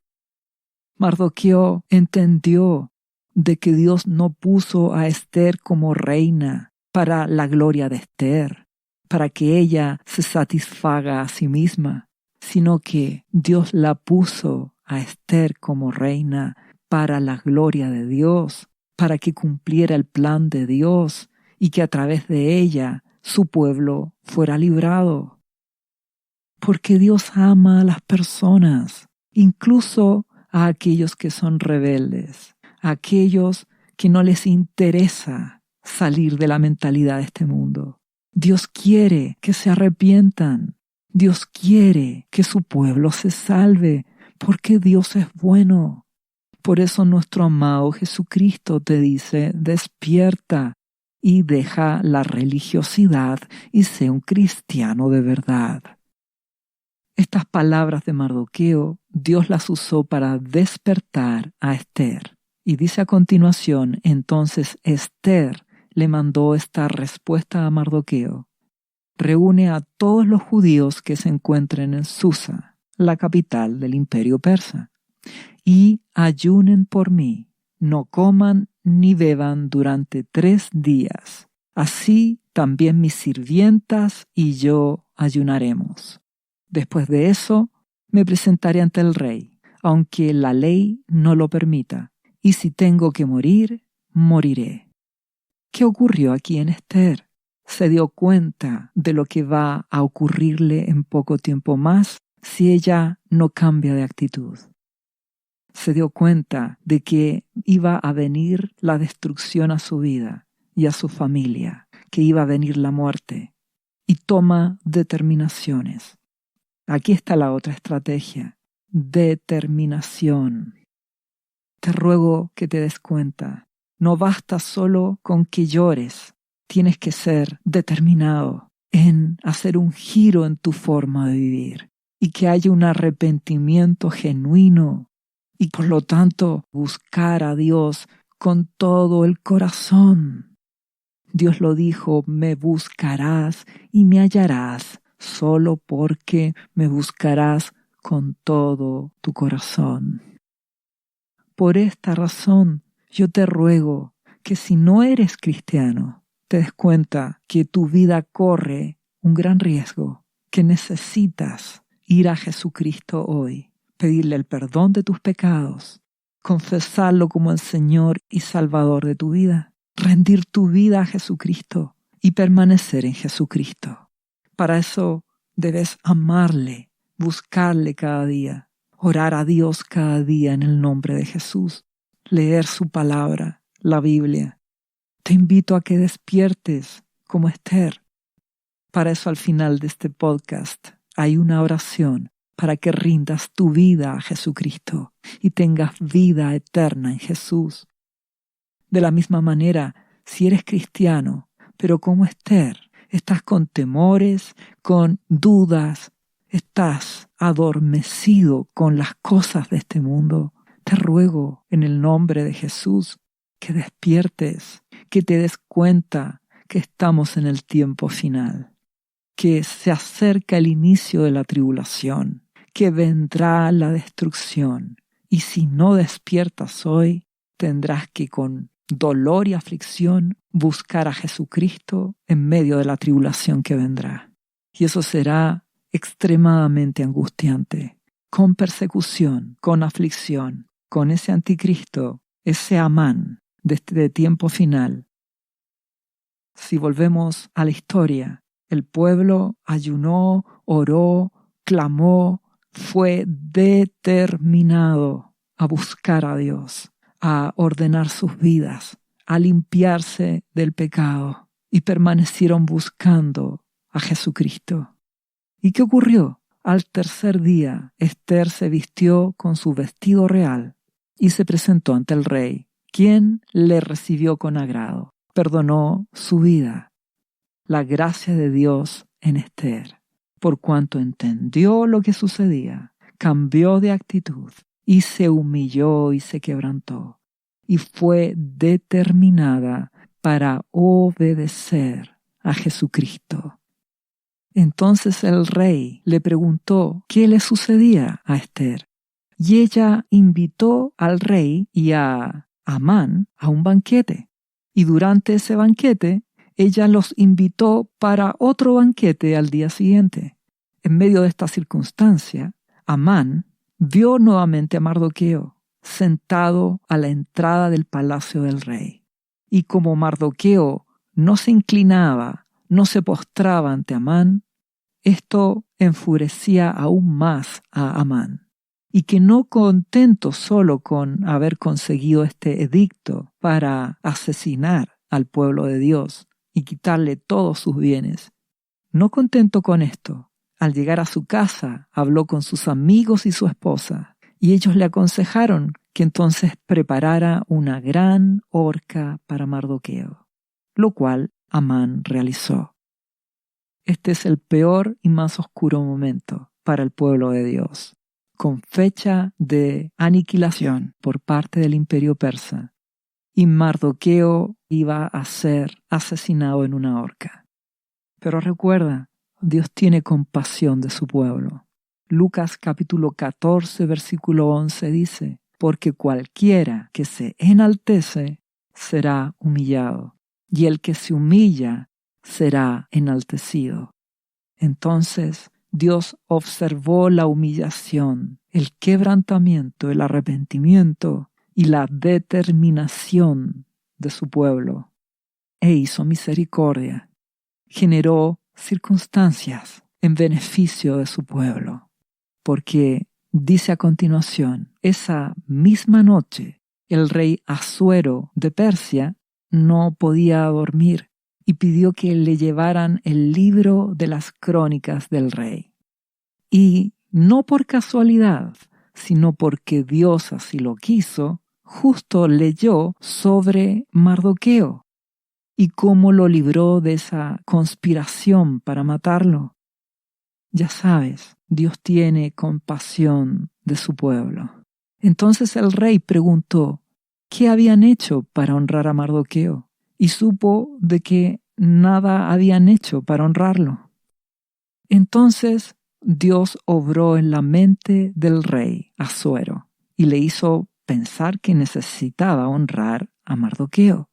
Mardoqueo entendió de que Dios no puso a Esther como reina para la gloria de Esther, para que ella se satisfaga a sí misma, sino que Dios la puso a Esther como reina para la gloria de Dios, para que cumpliera el plan de Dios y que a través de ella su pueblo fuera librado. Porque Dios ama a las personas, incluso a aquellos que son rebeldes, a aquellos que no les interesa salir de la mentalidad de este mundo. Dios quiere que se arrepientan. Dios quiere que su pueblo se salve, porque Dios es bueno. Por eso nuestro amado Jesucristo te dice, despierta y deja la religiosidad y sé un cristiano de verdad. Estas palabras de Mardoqueo, Dios las usó para despertar a Esther. Y dice a continuación, entonces Esther le mandó esta respuesta a Mardoqueo. Reúne a todos los judíos que se encuentren en Susa, la capital del imperio persa, y ayunen por mí, no coman ni beban durante 3 días. Así también mis sirvientas y yo ayunaremos. Después de eso, me presentaré ante el rey, aunque la ley no lo permita, y si tengo que morir, moriré. ¿Qué ocurrió aquí en Esther? Se dio cuenta de lo que va a ocurrirle en poco tiempo más si ella no cambia de actitud. Se dio cuenta de que iba a venir la destrucción a su vida y a su familia, que iba a venir la muerte, y toma determinaciones. Aquí está la otra estrategia, determinación. Te ruego que te des cuenta, no basta solo con que llores, tienes que ser determinado en hacer un giro en tu forma de vivir y que haya un arrepentimiento genuino y por lo tanto buscar a Dios con todo el corazón. Dios lo dijo, me buscarás y me hallarás solo porque me buscarás con todo tu corazón. Por esta razón, yo te ruego que si no eres cristiano, te des cuenta que tu vida corre un gran riesgo, que necesitas ir a Jesucristo hoy, pedirle el perdón de tus pecados, confesarlo como el Señor y Salvador de tu vida, rendir tu vida a Jesucristo y permanecer en Jesucristo. Para eso debes amarle, buscarle cada día, orar a Dios cada día en el nombre de Jesús, leer su palabra, la Biblia. Te invito a que despiertes como Esther. Para eso al final de este podcast hay una oración para que rindas tu vida a Jesucristo y tengas vida eterna en Jesús. De la misma manera, si eres cristiano, pero como Esther, estás con temores, con dudas, estás adormecido con las cosas de este mundo, te ruego en el nombre de Jesús que despiertes, que te des cuenta que estamos en el tiempo final, que se acerca el inicio de la tribulación, que vendrá la destrucción. Y si no despiertas hoy, tendrás que con dolor y aflicción buscar a Jesucristo en medio de la tribulación que vendrá. Y eso será extremadamente angustiante, con persecución, con aflicción, con ese anticristo, ese Amán de este tiempo final. Si volvemos a la historia, el pueblo ayunó, oró, clamó, fue determinado a buscar a Dios, a ordenar sus vidas, a limpiarse del pecado y permanecieron buscando a Jesucristo. ¿Y qué ocurrió? Al tercer día, Esther se vistió con su vestido real y se presentó ante el rey, quien le recibió con agrado, perdonó su vida. La gracia de Dios en Esther, por cuanto entendió lo que sucedía, cambió de actitud y se humilló y se quebrantó y fue determinada para obedecer a Jesucristo. Entonces el rey le preguntó qué le sucedía a Esther y ella invitó al rey y a Amán a un banquete y durante ese banquete ella los invitó para otro banquete al día siguiente. En medio de esta circunstancia, Amán vio nuevamente a Mardoqueo, sentado a la entrada del palacio del rey. Y como Mardoqueo no se inclinaba, no se postraba ante Amán, esto enfurecía aún más a Amán. Y que no contento solo con haber conseguido este edicto para asesinar al pueblo de Dios y quitarle todos sus bienes, no contento con esto, al llegar a su casa habló con sus amigos y su esposa, y ellos le aconsejaron que entonces preparara una gran horca para Mardoqueo, lo cual Amán realizó. Este es el peor y más oscuro momento para el pueblo de Dios, con fecha de aniquilación por parte del imperio persa, y Mardoqueo iba a ser asesinado en una horca. Pero recuerda, Dios tiene compasión de su pueblo. Lucas capítulo 14, versículo 11 dice, porque cualquiera que se enaltece será humillado, y el que se humilla será enaltecido. Entonces Dios observó la humillación, el quebrantamiento, el arrepentimiento y la determinación de su pueblo, e hizo misericordia. Generó circunstancias en beneficio de su pueblo, porque dice a continuación, esa misma noche el rey Asuero de Persia no podía dormir y pidió que le llevaran el libro de las crónicas del rey. Y no por casualidad, sino porque Dios así lo quiso, justo leyó sobre Mardoqueo y cómo lo libró de esa conspiración para matarlo. Ya sabes, Dios tiene compasión de su pueblo. Entonces el rey preguntó, ¿qué habían hecho para honrar a Mardoqueo? Y supo de que nada habían hecho para honrarlo. Entonces Dios obró en la mente del rey Asuero y le hizo pensar que necesitaba honrar a Mardoqueo.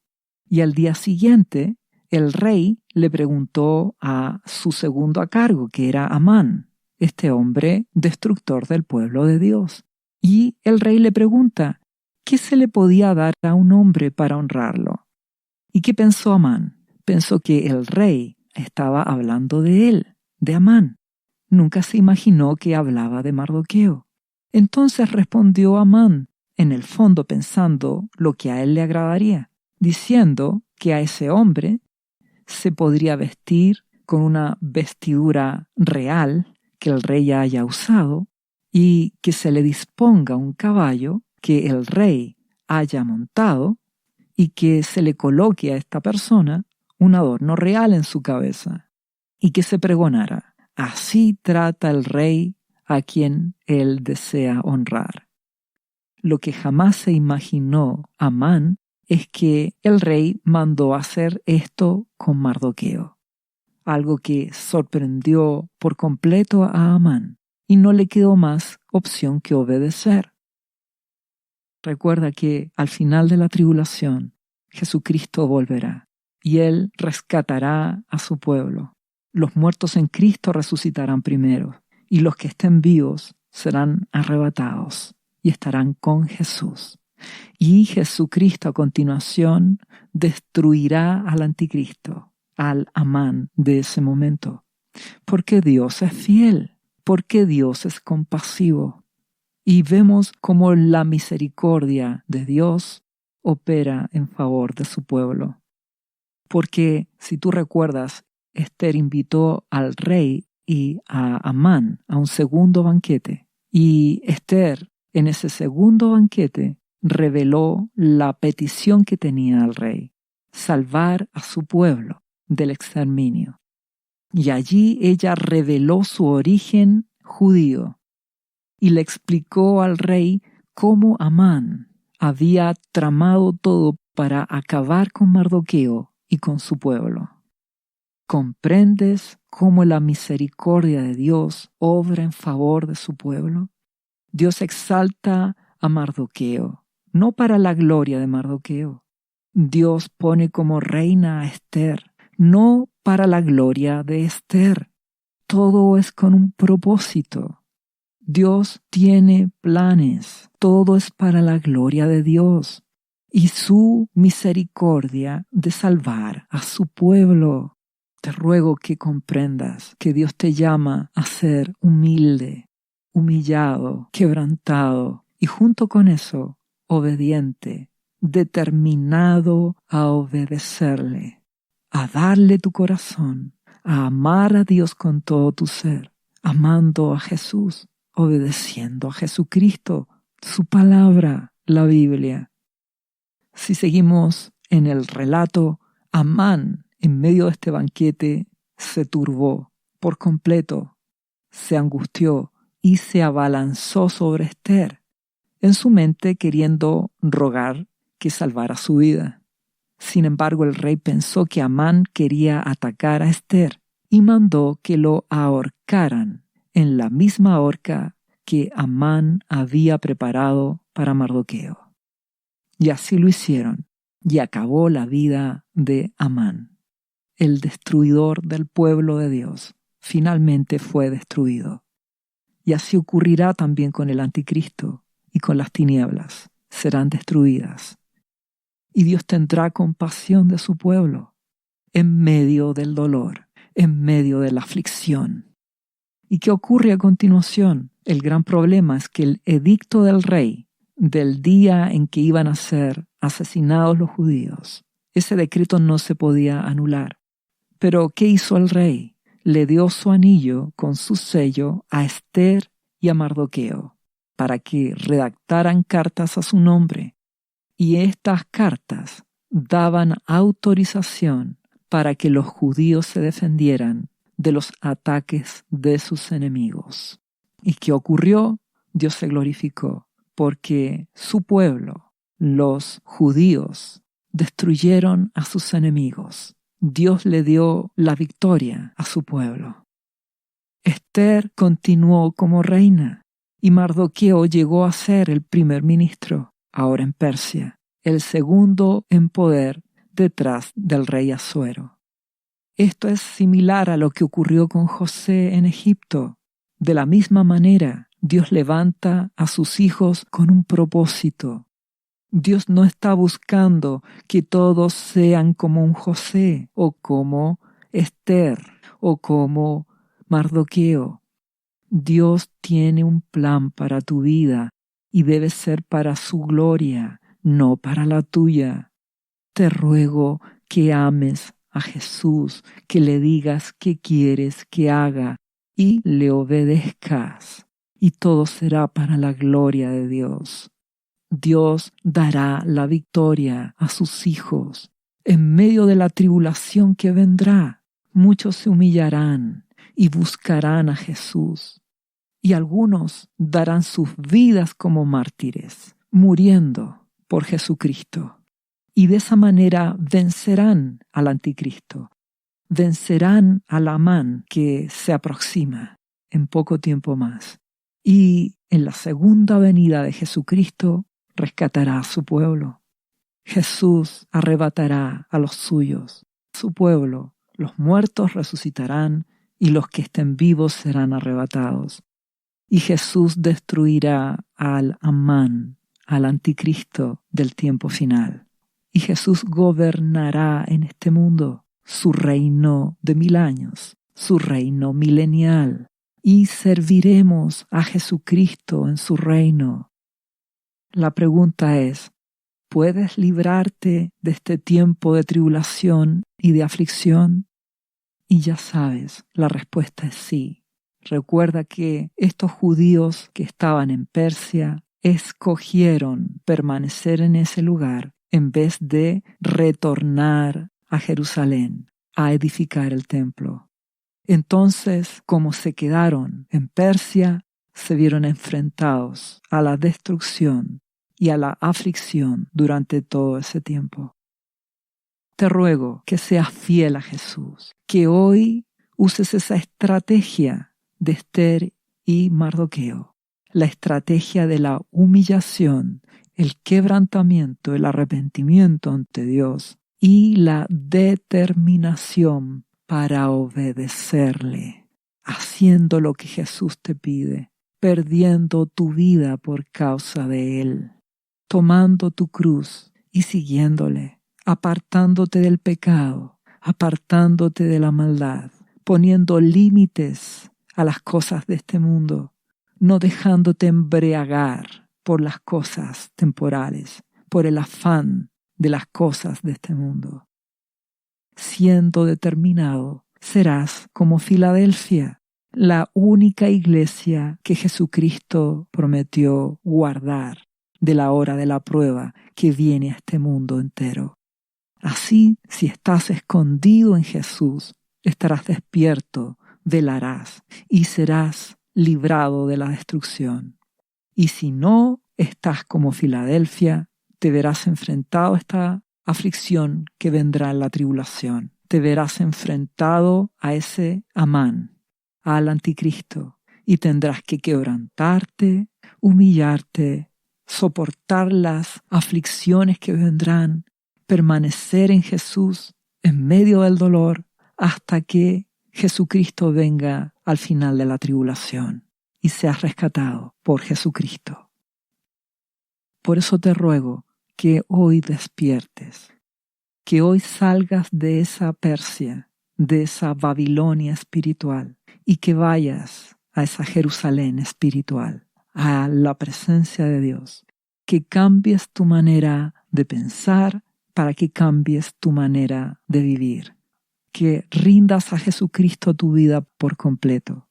Y al día siguiente el rey le preguntó a su segundo a cargo, que era Amán, este hombre destructor del pueblo de Dios. Y el rey le pregunta, ¿qué se le podía dar a un hombre para honrarlo? ¿Y qué pensó Amán? Pensó que el rey estaba hablando de él, de Amán. Nunca se imaginó que hablaba de Mardoqueo. Entonces respondió Amán, en el fondo pensando lo que a él le agradaría, diciendo que a ese hombre se podría vestir con una vestidura real que el rey haya usado y que se le disponga un caballo que el rey haya montado y que se le coloque a esta persona un adorno real en su cabeza y que se pregonara, así trata el rey a quien él desea honrar. Lo que jamás se imaginó Amán es que el rey mandó hacer esto con Mardoqueo, algo que sorprendió por completo a Amán y no le quedó más opción que obedecer. Recuerda que al final de la tribulación Jesucristo volverá y Él rescatará a su pueblo. Los muertos en Cristo resucitarán primero y los que estén vivos serán arrebatados y estarán con Jesús. Y Jesucristo a continuación destruirá al anticristo, al Amán de ese momento, porque Dios es fiel, porque Dios es compasivo. Y vemos cómo la misericordia de Dios opera en favor de su pueblo. Porque si tú recuerdas, Esther invitó al rey y a Amán a un segundo banquete. Y Esther, en ese segundo banquete, reveló la petición que tenía al rey, salvar a su pueblo del exterminio. Y allí ella reveló su origen judío y le explicó al rey cómo Amán había tramado todo para acabar con Mardoqueo y con su pueblo. ¿Comprendes cómo la misericordia de Dios obra en favor de su pueblo? Dios exalta a Mardoqueo, no para la gloria de Mardoqueo. Dios pone como reina a Esther, no para la gloria de Esther. Todo es con un propósito. Dios tiene planes. Todo es para la gloria de Dios y su misericordia de salvar a su pueblo. Te ruego que comprendas que Dios te llama a ser humilde, humillado, quebrantado y junto con eso, obediente, determinado a obedecerle, a darle tu corazón, a amar a Dios con todo tu ser, amando a Jesús, obedeciendo a Jesucristo, su palabra, la Biblia. Si seguimos en el relato, Amán, en medio de este banquete, se turbó por completo, se angustió y se abalanzó sobre Ester, en su mente queriendo rogar que salvara su vida. Sin embargo, el rey pensó que Amán quería atacar a Ester y mandó que lo ahorcaran en la misma horca que Amán había preparado para Mardoqueo. Y así lo hicieron, y acabó la vida de Amán. El destruidor del pueblo de Dios finalmente fue destruido. Y así ocurrirá también con el anticristo y con las tinieblas. Serán destruidas. Y Dios tendrá compasión de su pueblo en medio del dolor, en medio de la aflicción. ¿Y qué ocurre a continuación? El gran problema es que el edicto del rey, del día en que iban a ser asesinados los judíos, ese decreto no se podía anular. Pero ¿qué hizo el rey? Le dio su anillo con su sello a Ester y a Mardoqueo para que redactaran cartas a su nombre. Y estas cartas daban autorización para que los judíos se defendieran de los ataques de sus enemigos. ¿Y qué ocurrió? Dios se glorificó porque su pueblo, los judíos, destruyeron a sus enemigos. Dios le dio la victoria a su pueblo. Ester continuó como reina y Mardoqueo llegó a ser el primer ministro, ahora en Persia, el segundo en poder detrás del rey Asuero. Esto es similar a lo que ocurrió con José en Egipto. De la misma manera, Dios levanta a sus hijos con un propósito. Dios no está buscando que todos sean como un José o como Ester o como Mardoqueo. Dios tiene un plan para tu vida y debe ser para su gloria, no para la tuya. Te ruego que ames a Jesús, que le digas qué quieres que haga y le obedezcas, y todo será para la gloria de Dios. Dios dará la victoria a sus hijos. En medio de la tribulación que vendrá, muchos se humillarán y buscarán a Jesús. Y algunos darán sus vidas como mártires, muriendo por Jesucristo. Y de esa manera vencerán al anticristo, vencerán al Amán que se aproxima en poco tiempo más. Y en la segunda venida de Jesucristo rescatará a su pueblo. Jesús arrebatará a los suyos, su pueblo. Los muertos resucitarán y los que estén vivos serán arrebatados. Y Jesús destruirá al Amán, al anticristo del tiempo final. Y Jesús gobernará en este mundo su reino de 1000 años, su reino milenial. Y serviremos a Jesucristo en su reino. La pregunta es, ¿puedes librarte de este tiempo de tribulación y de aflicción? Y ya sabes, la respuesta es sí. Recuerda que estos judíos que estaban en Persia escogieron permanecer en ese lugar en vez de retornar a Jerusalén a edificar el templo. Entonces, como se quedaron en Persia, se vieron enfrentados a la destrucción y a la aflicción durante todo ese tiempo. Te ruego que seas fiel a Jesús, que hoy uses esa estrategia de Ester y Mardoqueo, la estrategia de la humillación, el quebrantamiento, el arrepentimiento ante Dios y la determinación para obedecerle, haciendo lo que Jesús te pide, perdiendo tu vida por causa de Él, tomando tu cruz y siguiéndole, apartándote del pecado, apartándote de la maldad, poniendo límites a las cosas de este mundo, no dejándote embriagar por las cosas temporales, por el afán de las cosas de este mundo. Siendo determinado, serás como Filadelfia, la única iglesia que Jesucristo prometió guardar de la hora de la prueba que viene a este mundo entero. Así, si estás escondido en Jesús, estarás despierto, velarás y serás librado de la destrucción. Y si no estás como Filadelfia, te verás enfrentado a esta aflicción que vendrá en la tribulación. Te verás enfrentado a ese Amán, al anticristo, y tendrás que quebrantarte, humillarte, soportar las aflicciones que vendrán, permanecer en Jesús en medio del dolor hasta que Jesucristo venga al final de la tribulación y seas rescatado por Jesucristo. Por eso te ruego que hoy despiertes, que hoy salgas de esa Persia, de esa Babilonia espiritual y que vayas a esa Jerusalén espiritual, a la presencia de Dios, que cambies tu manera de pensar para que cambies tu manera de vivir, que rindas a Jesucristo tu vida por completo,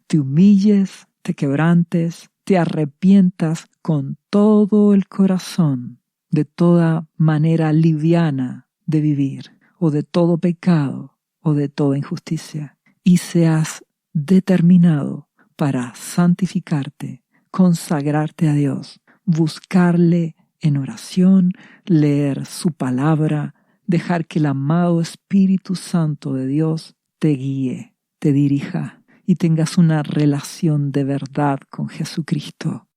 te humilles, te quebrantes, te arrepientas con todo el corazón de toda manera liviana de vivir, o de todo pecado, o de toda injusticia, y seas determinado para santificarte, consagrarte a Dios, buscarle en oración, leer su palabra, dejar que el amado Espíritu Santo de Dios te guíe, te dirija y tengas una relación de verdad con Jesucristo.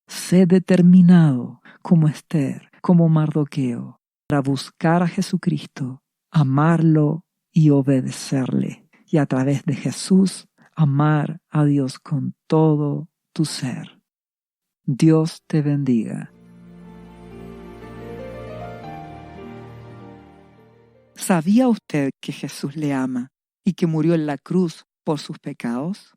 Sé determinado como Esther, como Mardoqueo, para buscar a Jesucristo, amarlo y obedecerle. Y a través de Jesús, amar a Dios con todo tu ser. Dios te bendiga. ¿Sabía usted que Jesús le ama y que murió en la cruz por sus pecados?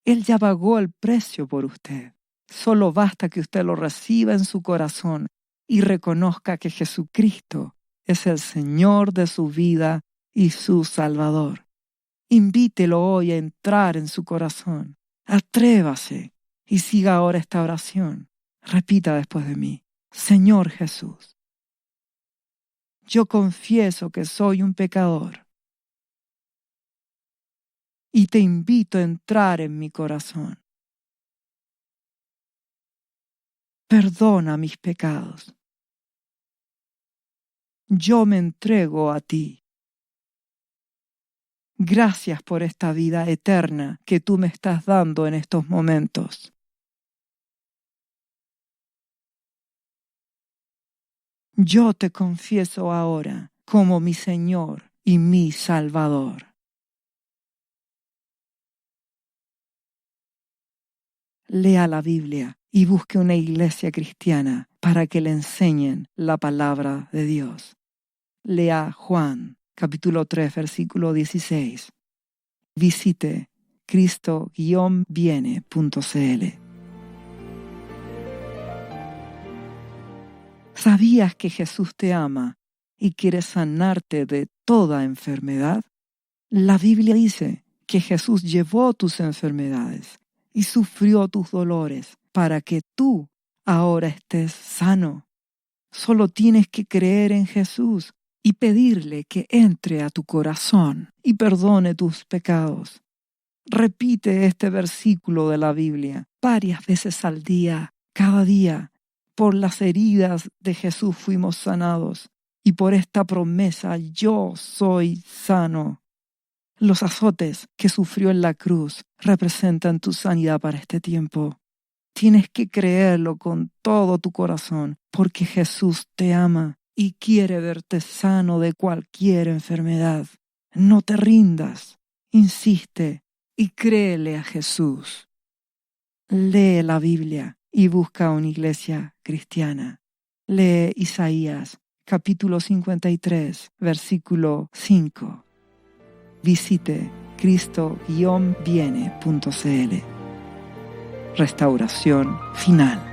Él ya pagó el precio por usted. Solo basta que usted lo reciba en su corazón y reconozca que Jesucristo es el Señor de su vida y su Salvador. Invítelo hoy a entrar en su corazón. Atrévase y siga ahora esta oración. Repita después de mí: Señor Jesús, yo confieso que soy un pecador y te invito a entrar en mi corazón. Perdona mis pecados. Yo me entrego a ti. Gracias por esta vida eterna que tú me estás dando en estos momentos. Yo te confieso ahora como mi Señor y mi Salvador. Lea la Biblia y busque una iglesia cristiana para que le enseñen la palabra de Dios. Lea Juan, capítulo 3, versículo 16. Visite cristo-viene.cl. ¿Sabías que Jesús te ama y quiere sanarte de toda enfermedad? La Biblia dice que Jesús llevó tus enfermedades y sufrió tus dolores para que tú ahora estés sano. Solo tienes que creer en Jesús y pedirle que entre a tu corazón y perdone tus pecados. Repite este versículo de la Biblia varias veces al día, cada día. Por las heridas de Jesús fuimos sanados y por esta promesa yo soy sano. Los azotes que sufrió en la cruz representan tu sanidad para este tiempo. Tienes que creerlo con todo tu corazón, porque Jesús te ama y quiere verte sano de cualquier enfermedad. No te rindas, insiste y créele a Jesús. lee la Biblia y busca una iglesia cristiana. Lee Isaías, capítulo 53, versículo 5. Visite cristo-viene.cl. Restauración Final.